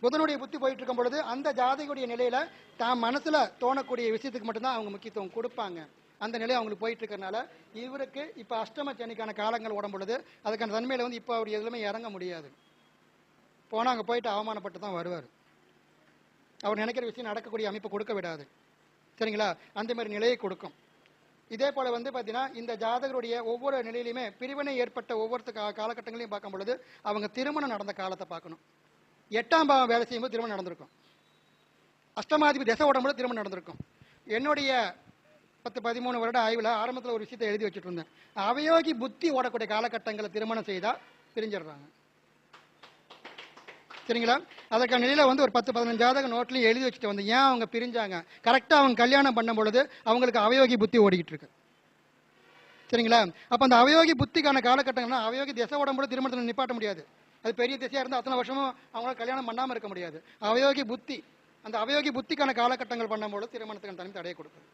S2: புதனுடைய புத்தி போயிட்டு இருக்கும் பொழுது அந்த ஜாதகருடைய நிலையில தான் மனசுல தோணக்கூடிய விஷயத்துக்கு மட்டும்தான் அவங்க முக்கியத்துவம் கொடுப்பாங்க. அந்த நிலை அவங்களுக்கு போயிட்டு இருக்கிறதுனால இவருக்கு இப்ப அஷ்டம சனிக்கான காலங்கள் ஓடும் பொழுது அதுக்கான தன்மையில வந்து இப்ப அவர் எதுவுமே இறங்க முடியாது. போனா அங்க போயிட்டு அவமானப்பட்டு தான் வருவார். அவர் நினைக்கிற விஷயம் நடக்கக்கூடிய அமைப்பு கொடுக்க விடாது. சரிங்களா. அந்த மாதிரி நிலையை கொடுக்கும். இதே போல வந்து பாத்தீங்கன்னா இந்த ஜாதகருடைய ஒவ்வொரு நிலையிலுமே பிரிவினை ஏற்பட்ட ஒவ்வொரு காலகட்டங்களையும் பார்க்கும் பொழுது அவங்க திருமணம் நடந்த காலத்தை பார்க்கணும். 8ஆம் பாவம் வேலை செய்யும்போது திருமணம் நடந்திருக்கும். அஷ்டமாதிபதி திசை ஓடும்போது திருமணம் நடந்திருக்கும். என்னுடைய 13 வருட ஆய்வில் ஆரம்பத்தில் ஒரு விஷயத்தை எழுதி வச்சுட்டு இருந்தேன். அவயோகி புத்தி ஓடக்கூடிய காலகட்டங்களை திருமணம் செய்தால் பிரிஞ்சிடுறாங்க. சரிங்களா? அதற்கான நிலையில் வந்து ஒரு 10-15 ஜாதக நோட்லையும் எழுதி வச்சுட்டு வந்து ஏன் அவங்க பிரிஞ்சாங்க, கரெக்டாக அவங்க கல்யாணம் பண்ணும் பொழுது அவங்களுக்கு அவயோகி புத்தி ஓடிக்கிட்டு இருக்கு. சரிங்களா? அப்போ அந்த அவயோகி புத்திக்கான காலகட்டங்கள்னா அவயோகி திசை ஓடும்போது திருமணத்தில் நிப்பாட்ட முடியாது. அது பெரிய திசையாக இருந்தால் அத்தனை வருஷமும் அவங்களால கல்யாணம் பண்ணாமல் இருக்க முடியாது. அவயோகி புத்தி, அந்த அவயோகி புத்திக்கான காலகட்டங்கள் பண்ணும்போது திருமணத்துக்கான தனி தடையை கொடுக்குது.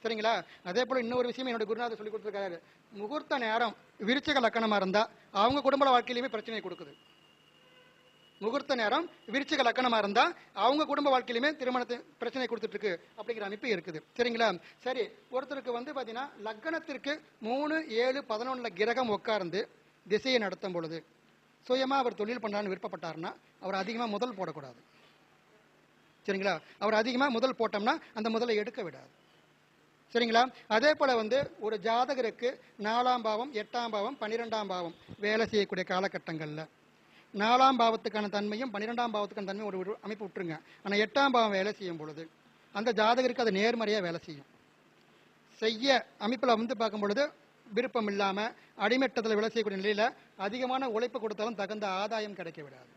S2: சரிங்களா? அதே போல் இன்னொரு விஷயம் என்னோட குருநாதர் சொல்லி கொடுத்துருக்காரு. முகூர்த்த நேரம் விருச்சிக லக்கணமாக இருந்தால் அவங்க குடும்ப வாழ்க்கையிலுமே பிரச்சனையை கொடுக்குது. முகூர்த்த நேரம் விருச்சிக லக்கணமாக இருந்தால் அவங்க குடும்ப வாழ்க்கையிலுமே திருமணத்தை பிரச்சனை கொடுத்துட்டு இருக்கு அப்படிங்கிற அமைப்பு இருக்குது. சரிங்களா? சரி, ஒருத்தருக்கு வந்து பார்த்தீங்கன்னா லக்கணத்திற்கு 3, 7, 11 கிரகம் உட்கார்ந்து திசையை நடத்தும் பொழுது சுயமாக அவர் தொழில் பண்ணலான்னு விருப்பப்பட்டாருன்னா அவர் அதிகமாக முதல் போடக்கூடாது. சரிங்களா? அவர் அதிகமாக முதல் போட்டோம்னா அந்த முதலை எடுக்க விடாது. சரிங்களா? அதே போல் வந்து ஒரு ஜாதகருக்கு 4ஆம் பாவம், 8ஆம் பாவம், 12ஆம் பாவம் வேலை செய்யக்கூடிய காலகட்டங்களில் 4ஆம் பாவத்துக்கான தன்மையும் 12ஆம் பாவத்துக்கான தன்மையும் ஒரு அமைப்பு விட்டுருங்க. ஆனால் 8ஆம் பாவம் வேலை செய்யும் பொழுது அந்த ஜாதகருக்கு அது நேர்மறையாக வேலை செய்ய அமைப்பில் வந்து பார்க்கும் பொழுது விருப்பம் இல்லாமல் அடிமட்டத்தில் வேலை செய்யக்கூடிய நிலையில் அதிகமான உழைப்பு கொடுத்தாலும் தகுந்த ஆதாயம் கிடைக்க விடாது.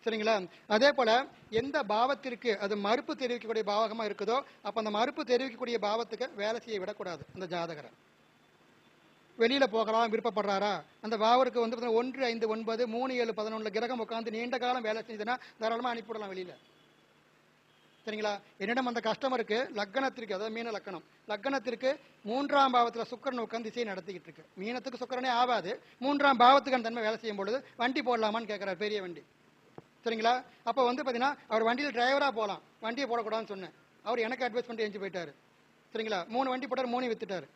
S2: சரிங்களா? அதே போல் எந்த பாவத்திற்கு அது மறுப்பு தெரிவிக்கக்கூடிய பாவகமாக இருக்குதோ அப்போ அந்த மறுப்பு தெரிவிக்கக்கூடிய பாவத்துக்கு வேலை செய்ய விடக்கூடாது. அந்த ஜாதகரை வெளியில் போகலாம் விருப்பப்படுறாரா, அந்த பாவருக்கு வந்து 1, 5, 9, 3, 7, 11 கிரகம் உட்காந்து நீண்ட காலம் வேலை செஞ்சதுன்னா தாராளமாக அனுப்பிவிடலாம் வெளியில். சரிங்களா? என்னிடம் அந்த கஸ்டமருக்கு லக்கணத்திற்கு, அதாவது மீன லக்கணம், லக்கணத்திற்கு 3ஆம் பாவத்தில் சுக்கிரன் உட்காந்து திசையை நடத்திக்கிட்டு இருக்கு. மீனத்துக்கு சுக்கிரனே ஆகாது, 3ஆம் பாவத்துக்கான தன்மை வேலை செய்யும் பொழுது வண்டி போடலாமான்னு கேட்குறாரு, பெரிய வண்டி. சரிங்களா? அப்போ வந்து பார்த்தீங்கன்னா அவர் வண்டியில் டிரைவராக போகலாம், வண்டியை போடக்கூடாதுன்னு சொன்னேன். அவர் எனக்கு அட்வைஸ் பண்ணி எஞ்சி போயிட்டார். சரிங்களா? 3 வண்டி போட்டார், 3 வித்துட்டார்.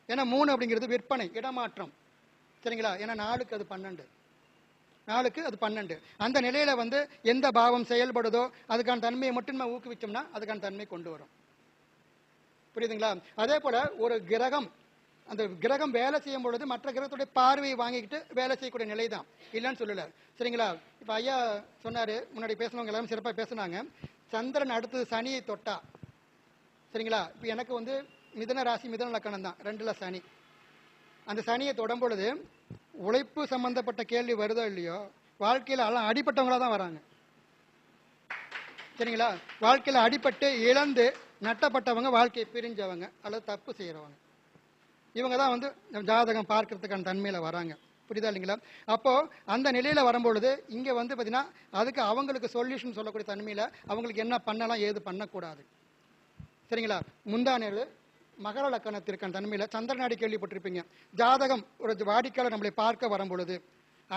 S2: ஏன்னா 3 அப்படிங்கிறது விற்பனை, இடமாற்றம். சரிங்களா? ஏன்னா 4க்கு அது 12, 4க்கு அது 12. அந்த நிலையில வந்து எந்த பாவம் செயல்படுதோ அதுக்கான தன்மையை மட்டும் நம்ம ஊக்குவிச்சோம்னா அதுக்கான தன்மை கொண்டு வரும். புரியுதுங்களா? அதே போல ஒரு கிரகம், அந்த கிரகம் வேலை செய்யும் பொழுது மற்ற கிரகத்துடைய பார்வையை வாங்கிக்கிட்டு வேலை செய்யக்கூடிய நிலை தான், இல்லைன்னு சொல்லல. சரிங்களா? இப்போ ஐயா சொன்னாரு, முன்னாடி பேசினவங்க எல்லாரும் சிறப்பாக பேசுனாங்க. சந்திரன் அடுத்தது சனியை தொட்டா, சரிங்களா? இப்போ எனக்கு வந்து மிதன ராசி, மிதன லக்கணம் தான், 2ல சனி. அந்த சனியை தொடும் பொழுது உழைப்பு சம்பந்தப்பட்ட கேள்வி வருதோ இல்லையோ, வாழ்க்கையில் எல்லாம் அடிப்பட்டவங்களா தான் வராங்க. சரிங்களா? வாழ்க்கையில் அடிபட்டு இழந்து நட்டப்பட்டவங்க, வாழ்க்கையை பிரிஞ்சவங்க அல்லது தப்பு செய்கிறவங்க, இவங்க தான் வந்து ஜாதகம் பார்க்கறதுக்கான தன்மையில் வராங்க. புரியுதா இல்லைங்களா? அப்போது அந்த நிலையில் வரும்பொழுது இங்கே வந்து பார்த்தீங்கன்னா அதுக்கு அவங்களுக்கு சொல்யூஷன் சொல்லக்கூடிய தன்மையில் அவங்களுக்கு என்ன பண்ணலாம், ஏது பண்ணக்கூடாது. சரிங்களா? முந்தானேரு மகர லக்கணத்திற்கான தன்மையில் சந்திரநாடி கேள்விப்பட்டிருப்பீங்க. ஜாதகம் ஒரு வாடிக்கையாளர் நம்மளை பார்க்க வரும் பொழுது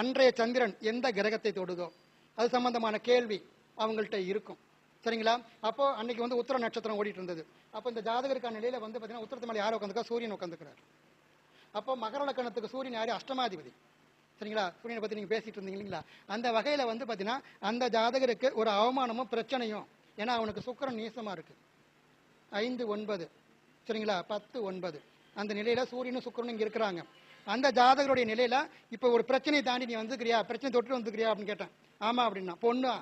S2: அன்றைய சந்திரன் எந்த கிரகத்தை தொடுதோ அது சம்பந்தமான கேள்வி அவங்கள்ட்ட இருக்கும். சரிங்களா? அப்போ அன்னைக்கு வந்து உத்திர நட்சத்திரம் ஓடிட்டு இருந்தது. அப்போ இந்த ஜாதகருக்கான நிலையில வந்து பார்த்தீங்கன்னா உத்திரத்து மேலே யார் உட்காந்துக்கா, சூரியன் உட்காந்துக்கிறார். அப்போ மகர லக்கணத்துக்கு சூரியன் யாரு, அஷ்டமாதிபதி. சரிங்களா? சூரியனை பற்றி நீங்கள் பேசிட்டு இருந்தீங்க இல்லைங்களா? அந்த வகையில் வந்து பார்த்தீங்கன்னா அந்த ஜாதகருக்கு ஒரு அவமானமும் பிரச்சனையும், ஏன்னா அவனுக்கு சுக்கிரன் நீசமாக இருக்கு, 5, 9. சரிங்களா? 10, 9 அந்த நிலையில சூரியனும் சுக்கிரனும் இங்கே இருக்கிறாங்க. அந்த ஜாதகருடைய நிலையில இப்போ ஒரு பிரச்சனையை தாண்டி நீ வந்துக்கிறியா, பிரச்சனை தொட்டு வந்துக்கிறியா அப்படின்னு கேட்டேன். ஆமா அப்படின்னா, பொண்ணு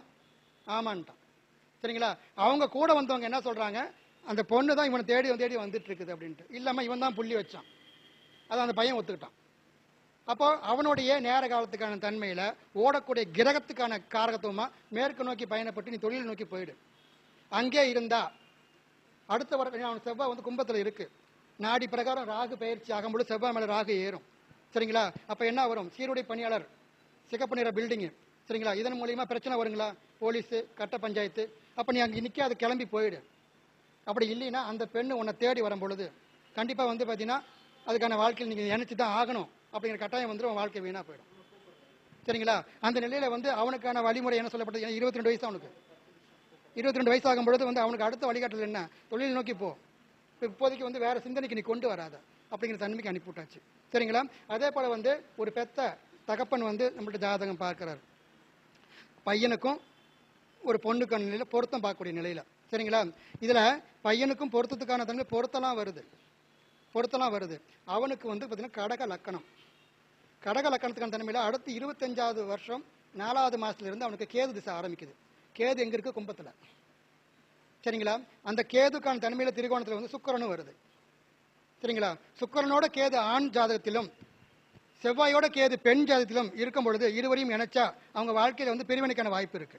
S2: ஆமான்ட்டான். சரிங்களா? அவங்க கூட வந்தவங்க என்ன சொல்றாங்க, அந்த பொண்ணு தான் இவனை தேடி வந்துட்டு இருக்குது அப்படின்ட்டு. இல்லாமல் இவன் தான் புள்ளி வச்சான், அதை அந்த பையன் ஒத்துக்கிட்டான். அப்போ அவனுடைய நேர காலத்துக்கான தன்மையில ஓடக்கூடிய கிரகத்துக்கான காரகத்துவமா மேற்கு நோக்கி பயணப்பட்டு நீ தொழில் நோக்கி போயிடு. அங்கே இருந்தா அடுத்த வர அவன் செவ்வாய் வந்து கும்பத்தில் இருக்கு. நாடி பிரகாரம் ராகு பயிற்சி ஆகும்போது செவ்வாய் மேலே ராகு ஏறும். சரிங்களா? அப்போ என்ன வரும், சீருடை பணியாளர், சிகப்பு நிற பில்டிங்கு. சரிங்களா? இதன் மூலியமா பிரச்சனை வருங்களா, போலீஸு, கட்ட பஞ்சாயத்து. அப்போ நீ அங்கே நிற்க அது கிளம்பி போயிடு. அப்படி இல்லைன்னா அந்த பெண்ணு உன்னை தேடி வரும் பொழுது கண்டிப்பாக வந்து பார்த்தீங்கன்னா அதுக்கான வாழ்க்கையில் நீங்கள் நினைச்சு தான் ஆகணும் அப்படிங்கிற கட்டாயம் வந்து உன் வாழ்க்கை வீணாக போயிடும். சரிங்களா? அந்த நிலையில் வந்து அவனுக்கான வழிமுறை என்ன சொல்லப்பட்டது, 22 வயசு அவனுக்கு. 22 வயசு ஆகும் பொழுது வந்து அவனுக்கு அடுத்த வழிகாட்டல் என்ன, தொழில் நோக்கி போ, இப்போதைக்கு வந்து வேற சிந்தனைக்கு நீ கொண்டு வராத அப்படிங்கிற தன்மைக்கு அனுப்பிவிட்டாச்சு. சரிங்களா? அதே போல வந்து ஒரு பெத்த தகப்பன் வந்து நம்மள்ட்ட ஜாதகம் பார்க்கிறார், பையனுக்கும் ஒரு பொண்ணுக்கான நிலையில பொருத்தம் பார்க்கக்கூடிய நிலையில. சரிங்களா? இதுல பையனுக்கும் பொருத்தத்துக்கான தன்மை பொருத்தலாம் வருது. அவனுக்கு வந்து பார்த்தீங்கன்னா கடக லக்கணம். கடக லக்கணத்துக்கான தன்மையில அடுத்து 25வது வருஷம் 4வது மாசத்துல இருந்து அவனுக்கு கேது திசை ஆரம்பிக்குது. கேது எங்க இருக்கு, கும்பத்துல. சரிங்களா? அந்த கேதுக்கான தன்மையில திரிகோணத்தில் வந்து சுக்கிரனும் வருது. சரிங்களா? சுக்கிரனோட கேது ஆண் ஜாதகத்திலும் செவ்வாயோட கேது பெண் ஜாதகத்திலும் இருக்கும் பொழுது இருவரையும் இணைச்சா அவங்க வாழ்க்கையில வந்து பிரிவினைக்கான வாய்ப்பு இருக்கு.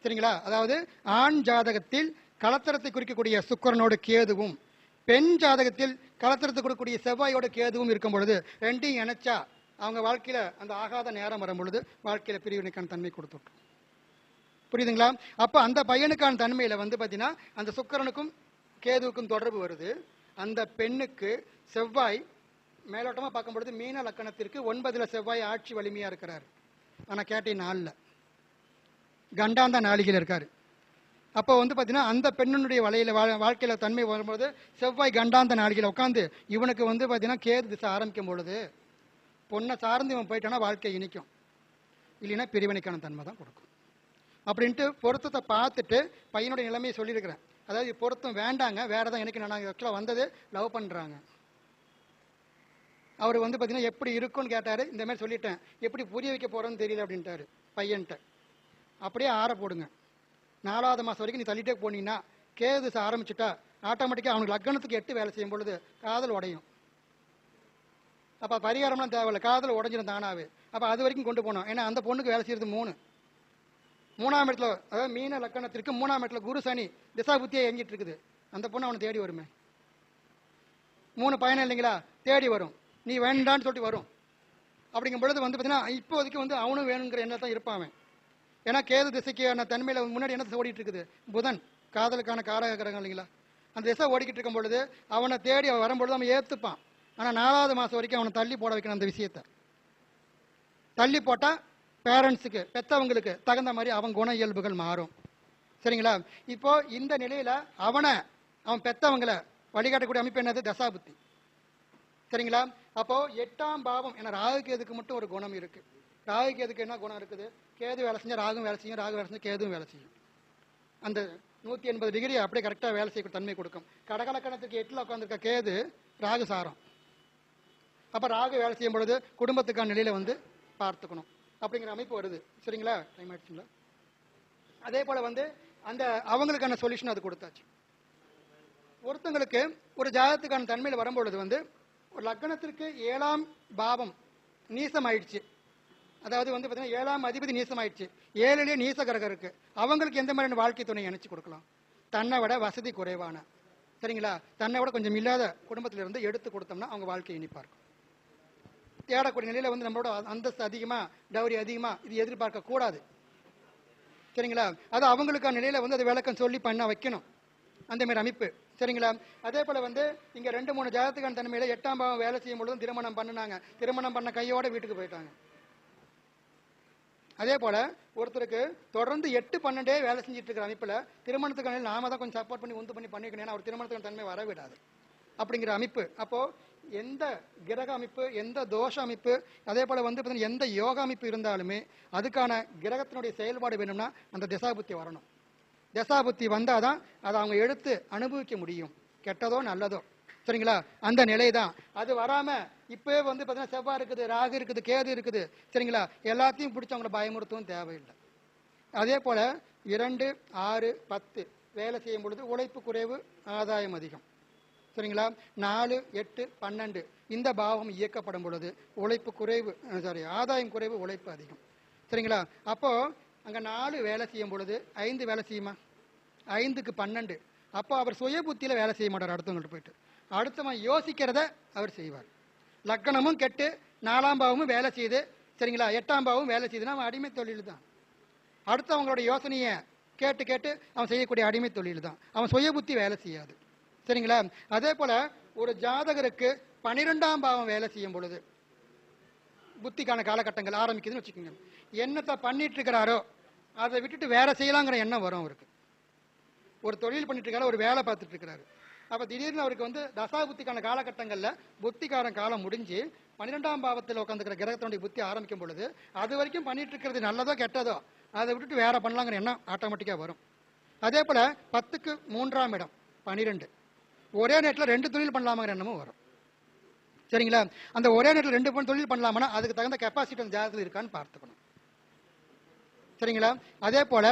S2: சரிங்களா? அதாவது ஆண் ஜாதகத்தில் கலத்தரத்தை குறிக்கக்கூடிய சுக்கிரனோட கேதுவும் பெண் ஜாதகத்தில் கலத்தரத்தை கொடுக்கக்கூடிய செவ்வாயோட கேதுவும் இருக்கும் பொழுது ரெண்டையும் இணைச்சா அவங்க வாழ்க்கையில அந்த ஆகாத நேரம் வரும் பொழுது வாழ்க்கையில பிரிவினைக்கான தன்மை கொடுத்துட்டோம். புரியுதுங்களா? அப்ப அந்த பையனுக்கான தன்மையில வந்து பாத்தீங்கன்னா அந்த சுக்கிரனுக்கும் கேதுவுக்கும் தொடர்பு வருது. அந்த பெண்ணுக்கு செவ்வாய் மேலோட்டமா பார்க்கும் பொழுது மீன லக்கணத்திற்கு 9ல செவ்வாய் ஆட்சி வலிமையா இருக்கிறார். ஆனா கேட்டை 4ல கண்டாந்த நாளிகையில் இருக்காரு. அப்போ வந்து பாத்தீங்கன்னா அந்த பெண்ணுடைய வலையில வாழ்க்கையில தன்மை வரும்போது செவ்வாய் கண்டாந்த நாளிகையில் உட்காந்து இவனுக்கு வந்து பாத்தீங்கன்னா கேது திசை ஆரம்பிக்கும் பொழுது பொண்ணை சார்ந்து இவன் போயிட்டானா வாழ்க்கை இனிக்கும், இல்லைன்னா பிரிவினைக்கான தன்மை தான் கொடுக்கும். அப்படின்ட்டு பொருத்தத்தை பார்த்துட்டு பையனுடைய நிலைமையை சொல்லியிருக்கிறேன். அதாவது பொருத்தம் வேண்டாங்க, வேற தான் எனக்கு நான் ஆக்சுவலாக வந்தது லவ் பண்ணுறாங்க. அவர் வந்து பார்த்தீங்கன்னா எப்படி இருக்குன்னு கேட்டார். இந்த மாதிரி சொல்லிட்டேன், எப்படி புரிய வைக்க போகிறோன்னு தெரியல அப்படின்ட்டாரு பையன்ட்ட. அப்படியே ஆற போடுங்க, 4வது மாதம் வரைக்கும் நீ தள்ளிட்டே போனீங்கன்னா கேது திசை ஆரம்பிச்சுட்டா ஆட்டோமேட்டிக்காக அவனுக்கு லக்னத்துக்கு 8 வேலை செய்யும் பொழுது காதல் உடையும். அப்போ பரிகாரம்லாம் தேவையில்லை, காதல் உடஞ்சிடும் தானாவே. அப்போ அது வரைக்கும் கொண்டு போனோம். ஏன்னா அந்த பொண்ணுக்கு வேலை செய்யறது 3ஆம் இடத்துல, அதாவது மீன லக்கணத்திற்கு 3ஆம் இடத்துல குரு சனி திசா புத்தியே எங்கிட்டு இருக்குது. அந்த பொண்ணு அவனை தேடி வருமே, 3 பயணம் இல்லைங்களா, தேடி வரும். நீ வேண்டான்னு சொல்லிட்டு வரும். அப்படிங்கும் பொழுது வந்து பார்த்தீங்கன்னா இப்போதைக்கு வந்து அவனும் வேணுங்கிற எண்ணம் தான் இருப்பான் அவன். ஏன்னா கேது திசைக்கான தன்மையில முன்னாடி என்ன திசை ஓடிட்டு இருக்குது, புதன் காதலுக்கான காரக கிரகம் இல்லைங்களா, அந்த திசை ஓடிக்கிட்டு இருக்கும் பொழுது அவனை தேடி அவன் வரும்பொழுது அவன் ஏற்றுப்பான். ஆனால் 4வது மாதம் வரைக்கும் அவனை தள்ளி போட வைக்கணும். அந்த விஷயத்தை தள்ளி போட்டால் பேரண்ட்ஸுக்கு பெற்றவங்களுக்கு தகுந்த மாதிரி அவன் குண இயல்புகள் மாறும். சரிங்களா? இப்போ இந்த நிலையில அவன் பெற்றவங்களை வழிகாட்டக்கூடிய அமைப்பு என்னது, தசாபுத்தி. சரிங்களா? அப்போ 8ஆம் பாவம் என ராகு கேதுக்கு மட்டும் ஒரு குணம் இருக்கு. ராகு கேதுக்கு என்ன குணம் இருக்குது, கேது வேலை செஞ்சா ராகும் வேலை செய்யும், ராகு வேலை செஞ்சா கேதுவும் வேலை செய்யும். அந்த 180 டிகிரி அப்படியே கரெக்டாக வேலை செய்ய தன்மை கொடுக்கும். கடகலக்கணத்துக்கு 8ல் உட்காந்துருக்க கேது ராகு சாரம். அப்போ ராகு வேலை செய்யும் பொழுது குடும்பத்துக்கான நிலையில வந்து பார்த்துக்கணும் அப்படிங்கிற அமைப்பு வருது. சரிங்களா? டைம் ஆயிடுச்சுங்களா? அதே போல வந்து அந்த அவங்களுக்கான சொல்யூஷன் அது கொடுத்தாச்சு. ஒருத்தங்களுக்கு ஒரு ஜாதகத்துக்கான தன்மையில் வரும்பொழுது வந்து ஒரு லக்னத்திற்கு 7ஆம் பாவம் நீசம் ஆயிடுச்சு. அதாவது வந்து பார்த்தீங்கன்னா 7ஆம் அதிபதி நீசம் ஆயிடுச்சு, 7லேயே நீச கிரகம் இருக்கு. அவங்களுக்கு எந்த மாதிரியான வாழ்க்கை துணை நினைச்சு கொடுக்கலாம், தன்னை விட வசதி குறைவான, சரிங்களா, தன்னை விட கொஞ்சம் இல்லாத குடும்பத்திலிருந்து எடுத்து கொடுத்தோம்னா அவங்க வாழ்க்கை இனிப்பா இருக்கும். தேடக்கூடிய நிலையில வந்து நம்மளோட அந்தஸ்து அதிகமா, டவுரி அதிகமா இது எதிர்பார்க்க கூடாது. சரிங்களா? அது அவங்களுக்கான நிலையில வந்து அது விளக்கம் சொல்லி பண்ண வைக்கணும், அந்த மாதிரி அமைப்பு. சரிங்களா? அதே போல வந்து இங்க 2-3 ஜாதகத்துக்கான தன்மையில 8ஆம் பாவம் வேலை செய்யும் பொழுதும் திருமணம் பண்ணினாங்க, திருமணம் பண்ண கையோட வீட்டுக்கு போயிட்டாங்க. அதே போல ஒருத்தருக்கு தொடர்ந்து 8-12 வேலை செஞ்சுட்டு இருக்கிற அமைப்புல திருமணத்துக்கான நாம தான் கொஞ்சம் சப்போர்ட் பண்ணி உந்து பண்ணி பண்ணிக்கணும். ஏன்னா அவர் திருமணத்துக்கான தன்மை வரவிடாது அப்படிங்கிற அமைப்பு. அப்போ எந்த கிரக அமைப்பு, எந்த தோஷ அமைப்பு, அதே போல வந்து எந்த யோகா அமைப்பு இருந்தாலுமே அதுக்கான கிரகத்தினுடைய செயல்பாடு வேணும்னா அந்த திசாபுத்தி வரணும். திசாபுத்தி வந்தாதான் அதை அவங்க எடுத்து அனுபவிக்க முடியும், கெட்டதோ நல்லதோ. சரிங்களா? அந்த நிலை தான். அது வராம இப்பவே வந்து பார்த்தீங்கன்னா செவ்வாய் இருக்குது, ராகு இருக்குது, கேது இருக்குது, சரிங்களா, எல்லாத்தையும் பிடிச்சி அவங்கள பயமுறுத்தவும் தேவையில்லை. அதே போல 2, 6, 10 வேலை செய்யும் பொழுது உழைப்பு குறைவு, ஆதாயம் அதிகம். சரிங்களா? 4, 8, 12 இந்த பாவம் இயக்கப்படும் பொழுது உழைப்பு குறைவு, ஆதாயம் குறைவு, உழைப்பு அதிகம். சரிங்களா? அப்போ அங்க 4 வேலை செய்யும் பொழுது 5 வேலை செய்யுமா, 5க்கு 12. அப்போ அவர் சுய புத்தியில வேலை செய்ய மாட்டார், அடுத்தவங்கள்ட்ட போயிட்டு அடுத்தவன் யோசிக்கிறத அவர் செய்வார். லக்கணமும் கெட்டு 4ஆம் பாவமும் வேலை செய்யுது, சரிங்களா, 8ஆம் பாவமும் வேலை செய்யுதுன்னா அவன் அடிமை தொழில் தான். அடுத்தவங்களோட யோசனையை கேட்டு கேட்டு அவன் செய்யக்கூடிய அடிமை தொழில் தான், அவன் சுய புத்தி வேலை செய்யாது. சரிங்களா? அதே போல ஒரு ஜாதகருக்கு 12ஆம் பாவம் வேலை செய்யும் பொழுது புத்திக்கான காலகட்டங்கள் ஆரம்பிக்குதுன்னு வச்சுக்கோங்க. என்னத்தை பண்ணிட்டு இருக்கிறாரோ அதை விட்டுட்டு வேற செய்யலாங்கிற எண்ணம் வரும் அவருக்கு. ஒரு தொழில் பண்ணிட்டு இருக்காரு, ஒரு வேலை பார்த்துட்டு இருக்கிறாரு. அப்ப திடீர்னு அவருக்கு வந்து தசாபுத்திக்கான காலகட்டங்கள்ல புத்திக்கான காலம் முடிஞ்சு 12ஆம் பாவத்தில் உட்காந்துக்கிற கிரகத்தினுடைய புத்தி ஆரம்பிக்கும் பொழுது அது வரைக்கும் பண்ணிட்டு இருக்கிறது நல்லதோ கெட்டதோ அதை விட்டுட்டு வேற பண்ணலாங்கிற எண்ணம் ஆட்டோமேட்டிக்கா வரும். அதே போல 10க்கு 3ஆம் இடம் 12 ஒரே நேரத்தில் 2 தொழில் பண்ணலாமாங்கிற எண்ணமும் வரும். சரிங்களா? அந்த ஒரே நேரத்தில் 2 தொழில் பண்ணலாம்னா அதுக்கு தகுந்த கெப்பாசிட்டி அந்த ஜாதகத்தில் இருக்கான்னு பார்த்துக்கணும். சரிங்களா? அதே போல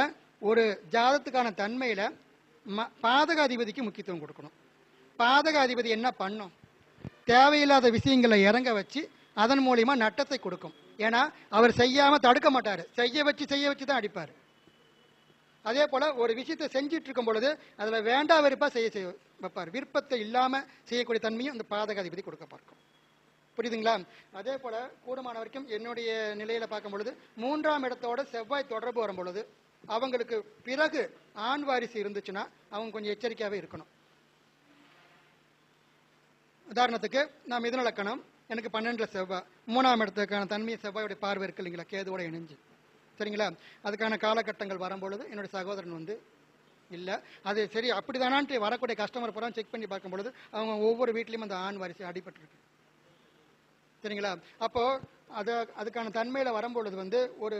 S2: ஒரு ஜாதத்துக்கான தன்மையில் பாதக அதிபதிக்கு முக்கியத்துவம் கொடுக்கணும். பாதக அதிபதி என்ன பண்ணும்? தேவையில்லாத விஷயங்களை இறங்க வச்சு அதன் மூலியமா நட்டத்தை கொடுக்கும். ஏன்னா அவர் செய்யாமல் தடுக்க மாட்டார், செய்ய வச்சு தான் அடிப்பார். அதே போல் ஒரு விஷயத்தை செஞ்சிட்டு இருக்கும் பொழுது அதில் வேண்டா வெறுப்பா செய்ய வைப்பார். விருப்பத்தை இல்லாமல் செய்யக்கூடிய தன்மையும் அந்த பாதக அதிபதி கொடுக்க பார்க்கும். புரியுதுங்களா? அதே போல் கூடுமான வரைக்கும் என்னுடைய நிலையில் பார்க்கும் பொழுது 3ஆம் இடத்தோட செவ்வாய் தொடர்பு வரும் பொழுது அவங்களுக்கு பிறகு ஆண் வாரிசு இருந்துச்சுன்னா அவங்க கொஞ்சம் எச்சரிக்கையாகவே இருக்கணும். உதாரணத்துக்கு நான் மிதுன லக்கணம், எனக்கு 12 செவ்வாய், 3ஆம் இடத்துக்கான தன்மையை செவ்வாயோடைய பார்வை இருக்கு இல்லைங்களா, கேதுவோட இணைஞ்சு. சரிங்களா? அதுக்கான காலகட்டங்கள் வரும்பொழுது என்னுடைய சகோதரன் இல்லை, அது சரி அப்படிதானான்ட்டு வரக்கூடிய கஸ்டமர் பூரா செக் பண்ணி பார்க்கும் பொழுது அவங்க ஒவ்வொரு வீட்லேயும் அந்த ஆண் வாரிசு அடிபட்டுருக்கு. சரிங்களா? அப்போ அதுக்கான தன்மையில் வரும்பொழுது ஒரு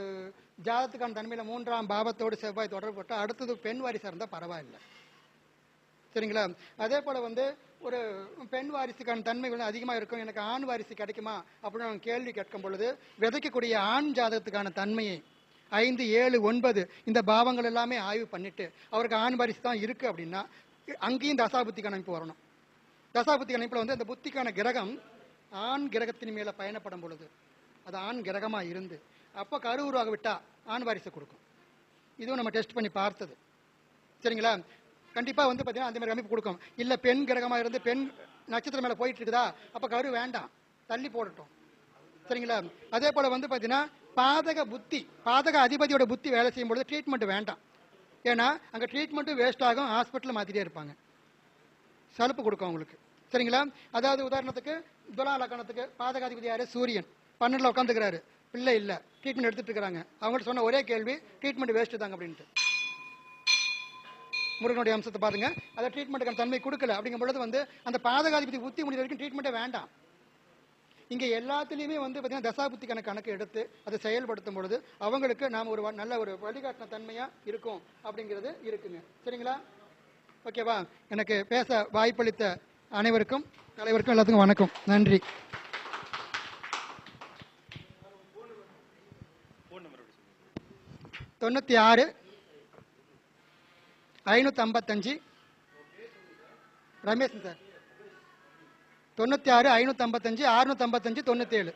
S2: ஜாதத்துக்கான தன்மையில் 3ஆம் பாவத்தோடு செவ்வாய் தொடர்பு போட்டால் அடுத்தது பெண் வாரிசாக இருந்தால் பரவாயில்லை. சரிங்களா? அதே போல் ஒரு பெண் வாரிசுக்கான தன்மை அதிகமாக இருக்கும், எனக்கு ஆண் வாரிசு கிடைக்குமா அப்படின்னு கேள்வி கேட்கும் பொழுது விதைக்கக்கூடிய ஆண் ஜாதகத்துக்கான தன்மையை 5, 7, 9 இந்த பாவங்கள் எல்லாமே ஆய்வு பண்ணிட்டு அவருக்கு ஆண் வாரிசு தான் இருக்கு அப்படின்னா அங்கேயும் தசாபுத்தி கணிப்பு வரணும். தசாபுத்தி கணிப்பில் அந்த புத்திக்கான கிரகம் ஆண் கிரகத்தின் மேலே பயணப்படும் பொழுது அது ஆண் கிரகமாக இருந்து அப்போ கருவுருவாக விட்டா ஆண் வாரிசு கொடுக்கும். இதுவும் நம்ம டெஸ்ட் பண்ணி பார்த்தது. சரிங்களா? கண்டிப்பாக பார்த்தீங்கன்னா அந்த மாதிரி அமைப்பு கொடுக்கும். இல்லை பெண் கிரகமாக இருந்து பெண் நட்சத்திரம் மேலே போயிட்டு இருக்குதா, அப்போ கரு வேண்டாம், தள்ளி போடட்டும். சரிங்களா? அதே போல் பார்த்தீங்கன்னா பாதக புத்தி, பாதக அதிபதியோட புத்தி வேலை செய்யும் பொழுது ட்ரீட்மெண்ட் வேண்டாம். ஏன்னா அங்கே ட்ரீட்மெண்ட்டும் வேஸ்ட் ஆகும், ஹாஸ்பிட்டலில் மாற்றிட்டே இருப்பாங்க, சலுப்பு கொடுக்கும் அவங்களுக்கு. சரிங்களா? அதாவது உதாரணத்துக்கு துலா லக்கணத்துக்கு பாதக அதிபதி யாரு? சூரியன் 12ல் உட்காந்துக்கிறாரு, பிள்ளை இல்லை, ட்ரீட்மெண்ட் எடுத்துட்டு இருக்கிறாங்க. அவங்கள்ட்ட சொன்ன ஒரே கேள்வி, ட்ரீட்மெண்ட் வேஸ்ட்டு தாங்க அப்படின்ட்டு. முருகனுடைய அம்சத்தை பாருங்க, அதை ட்ரீட்மெண்ட்டுக்கான தன்மை கொடுக்கல அப்படிங்கும் பொழுது அந்த பாதகாதிபதி புத்தி முடிந்த வரைக்கும் ட்ரீட்மெண்ட்டே வேண்டாம். இங்கே எல்லாத்துலேயுமே பார்த்தீங்கன்னா தசாபுத்திக்கான கணக்கு எடுத்து அதை செயல்படுத்தும் பொழுது அவங்களுக்கு நாம் ஒரு நல்ல ஒரு வழிகாட்டின தன்மையாக இருக்கும் அப்படிங்கிறது இருக்குங்க. சரிங்களா? ஓகேவா? எனக்கு பேச வாய்ப்பளித்த அனைவருக்கும் தலைவருக்கும் எல்லாத்துக்கும் வணக்கம், நன்றி. தொண்ணூற்றி 555 ரமேஷ் சார். 96 555 655 97.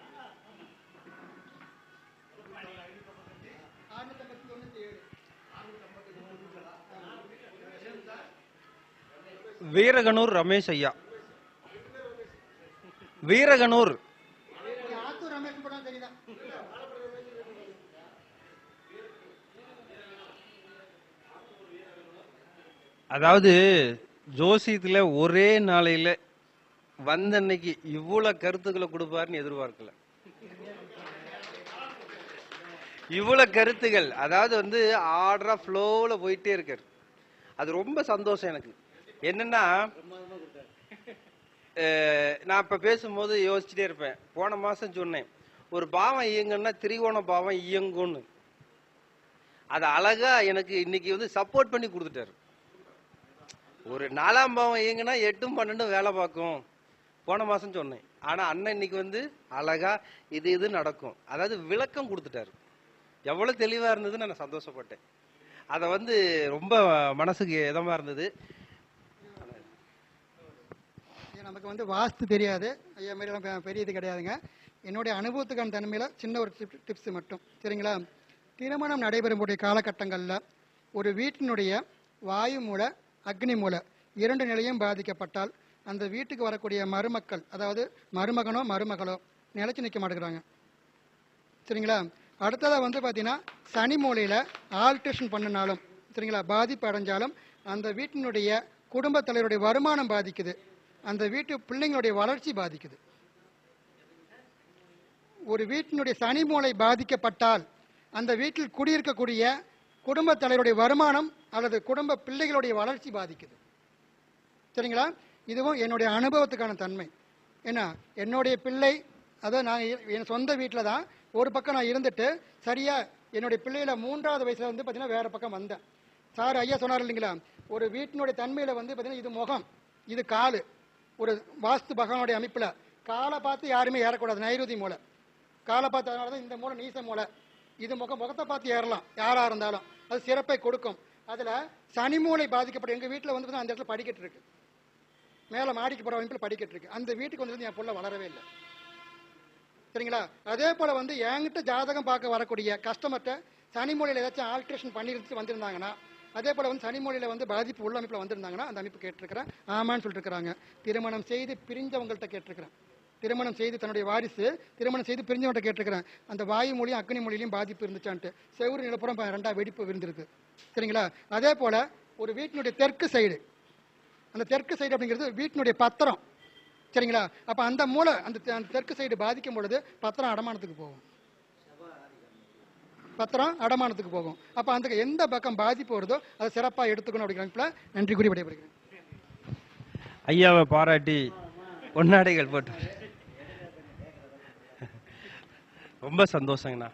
S3: வீரகனூர் ரமேஷ் ஐயா. வீரகனூர். அதாவது ஜோசியத்துல ஒரே நாளையில வந்த அன்னைக்கு இவ்வளவு கருத்துக்களை கொடுப்பாருன்னு எதிர்பார்க்கல. இவ்வளவு கருத்துகள், அதாவது ஆர்டரா ஃப்ளோவில் போயிட்டே இருக்காரு. அது ரொம்ப சந்தோஷம் எனக்கு. என்னன்னா நான் இப்ப பேசும்போது யோசிச்சுட்டே இருப்பேன். போன மாசம் சொன்னேன், ஒரு பாவம் இயங்குன்னா திரிகோண பாவம் இயங்கும்னு. அது அழகா எனக்கு இன்னைக்கு சப்போர்ட் பண்ணி கொடுத்துட்டாரு. ஒரு 4ஆம் பாவம் இயங்குனா 8ம் 12ம் வேலை பார்க்கும் போன மாசம் சொன்னேன். ஆனா அண்ணன் இன்னைக்கு அழகா இது நடக்கும், அதாவது விளக்கம் கொடுத்துட்டாரு. எவ்வளவு தெளிவா இருந்ததுன்னு நான் சந்தோஷப்பட்டேன். அதை ரொம்ப மனசுக்கு இதமா இருந்தது.
S2: நமக்கு வாஸ்து தெரியாது, ஐயா மாரி பெரிய இது கிடையாதுங்க. என்னுடைய அனுபவத்துக்கான தன்மையில் சின்ன ஒரு டிப்ஸ் மட்டும். சரிங்களா? திருமணம் நடைபெறும் காலகட்டங்களில் ஒரு வீட்டினுடைய வாயு மூல அக்னி மூல 2 நிலையும் பாதிக்கப்பட்டால் அந்த வீட்டுக்கு வரக்கூடிய மருமக்கள், அதாவது மருமகனோ மருமகளோ நிலைச்சு நிற்க மாட்டேங்கிறாங்க. சரிங்களா? அடுத்ததாக பார்த்தீங்கன்னா சனி மூலையில் ஆல்ட்ரேஷன் பண்ணினாலும், சரிங்களா, பாதிப்பு அடைஞ்சாலும் அந்த வீட்டினுடைய குடும்பத் தலைவருடைய வருமானம் பாதிக்குது, அந்த வீட்டு பிள்ளைங்களுடைய வளர்ச்சி பாதிக்குது. ஒரு வீட்டினுடைய சனி மூலை பாதிக்கப்பட்டால் அந்த வீட்டில் குடியிருக்கக்கூடிய குடும்பத் தலைவருடைய வருமானம் அல்லது குடும்ப பிள்ளைகளுடைய வளர்ச்சி பாதிக்குது. சரிங்களா? இதுவும் என்னுடைய அனுபவத்துக்கான தன்மை. ஏன்னா என்னுடைய பிள்ளை, அதாவது நான் என் சொந்த வீட்டில் தான் ஒரு பக்கம் நான் இருந்துட்டு சரியா என்னுடைய பிள்ளையில 3வது வயசுல பார்த்தீங்கன்னா வேற பக்கம் வந்தேன். சார் ஐயா சொன்னார் இல்லைங்களா, ஒரு வீட்டினுடைய தன்மையில பார்த்தீங்கன்னா இது முகம், இது காலு. ஒரு வாஸ்து பகவானுடைய அமைப்புல காலை பார்த்து யாருமே ஏறக்கூடாது, நைருதி மூலை காலை பார்த்து. அதனால தான் இந்த மூலை நீச மூலை, இது முகத்தை பார்த்து ஏறலாம், யாராக இருந்தாலும் அது சிறப்பை கொடுக்கும். அதில் சனி மூலை பாதிக்கப்பட்ட எங்கள் வீட்டில் வந்து அந்த இடத்துல படிக்கட்டு இருக்கு, மேலே மாடிக்கு போகிற அமைப்பில் படிக்கட்டு இருக்கு. அந்த வீட்டுக்கு வந்து என் புள்ள வளரவே இல்லை. சரிங்களா? அதே போல் வந்து என்கிட்ட ஜாதகம் பார்க்க வரக்கூடிய கஸ்டமர்கிட்ட சனி மூலையில் ஏதாச்சும் ஆல்ட்ரேஷன் பண்ணிட்டு வந்திருந்தாங்கன்னா, அதே போல் வந்து சனி மூலையில் வந்து பாதிப்பு உள்ள அமைப்பில் வந்திருந்தாங்கன்னா அந்த அமைப்பு கேட்டிருக்கிறேன், ஆமான்னு சொல்லிட்டு இருக்கிறாங்க. திருமணம் செய்து பிரிஞ்சவங்கள்ட்ட கேட்டிருக்கிறேன், திருமணம் செய்து தன்னுடைய வாரிசு திருமணம் செய்து பிரிஞ்சவன்ட்ட கேட்டிருக்கிறேன், அந்த வாயு மொழியும் அக்னி மொழியிலையும் பாதிப்பு இருந்துச்சான்ட்டு. செவ்வறு நிலப்புறம் 2 வெடிப்பு விழுந்திருக்கு. சரிங்களா? அதே போல் ஒரு வீட்டினுடைய தெற்கு சைடு, அந்த தெற்கு சைடு அப்படிங்கிறது வீட்டினுடைய பத்திரம். சரிங்களா? அப்போ அந்த மூலை அந்த தெற்கு சைடு பாதிக்கும் பொழுது பத்திரம் அடமானத்துக்கு போகும், பத்திரம் அடமானத்துக்கு போகும். அப்போ அந்த எந்த பக்கம் பாதிப்பு வருதோ அதை சிறப்பாக எடுத்துக்கணும் அப்படிங்கிற நன்றி கூறி விடைபெறுகிறேன்.
S3: ஐயாவை பாராட்டி பொன்னாடைகள் போட்டு ரொம்ப சந்தோஷங்கண்ணா.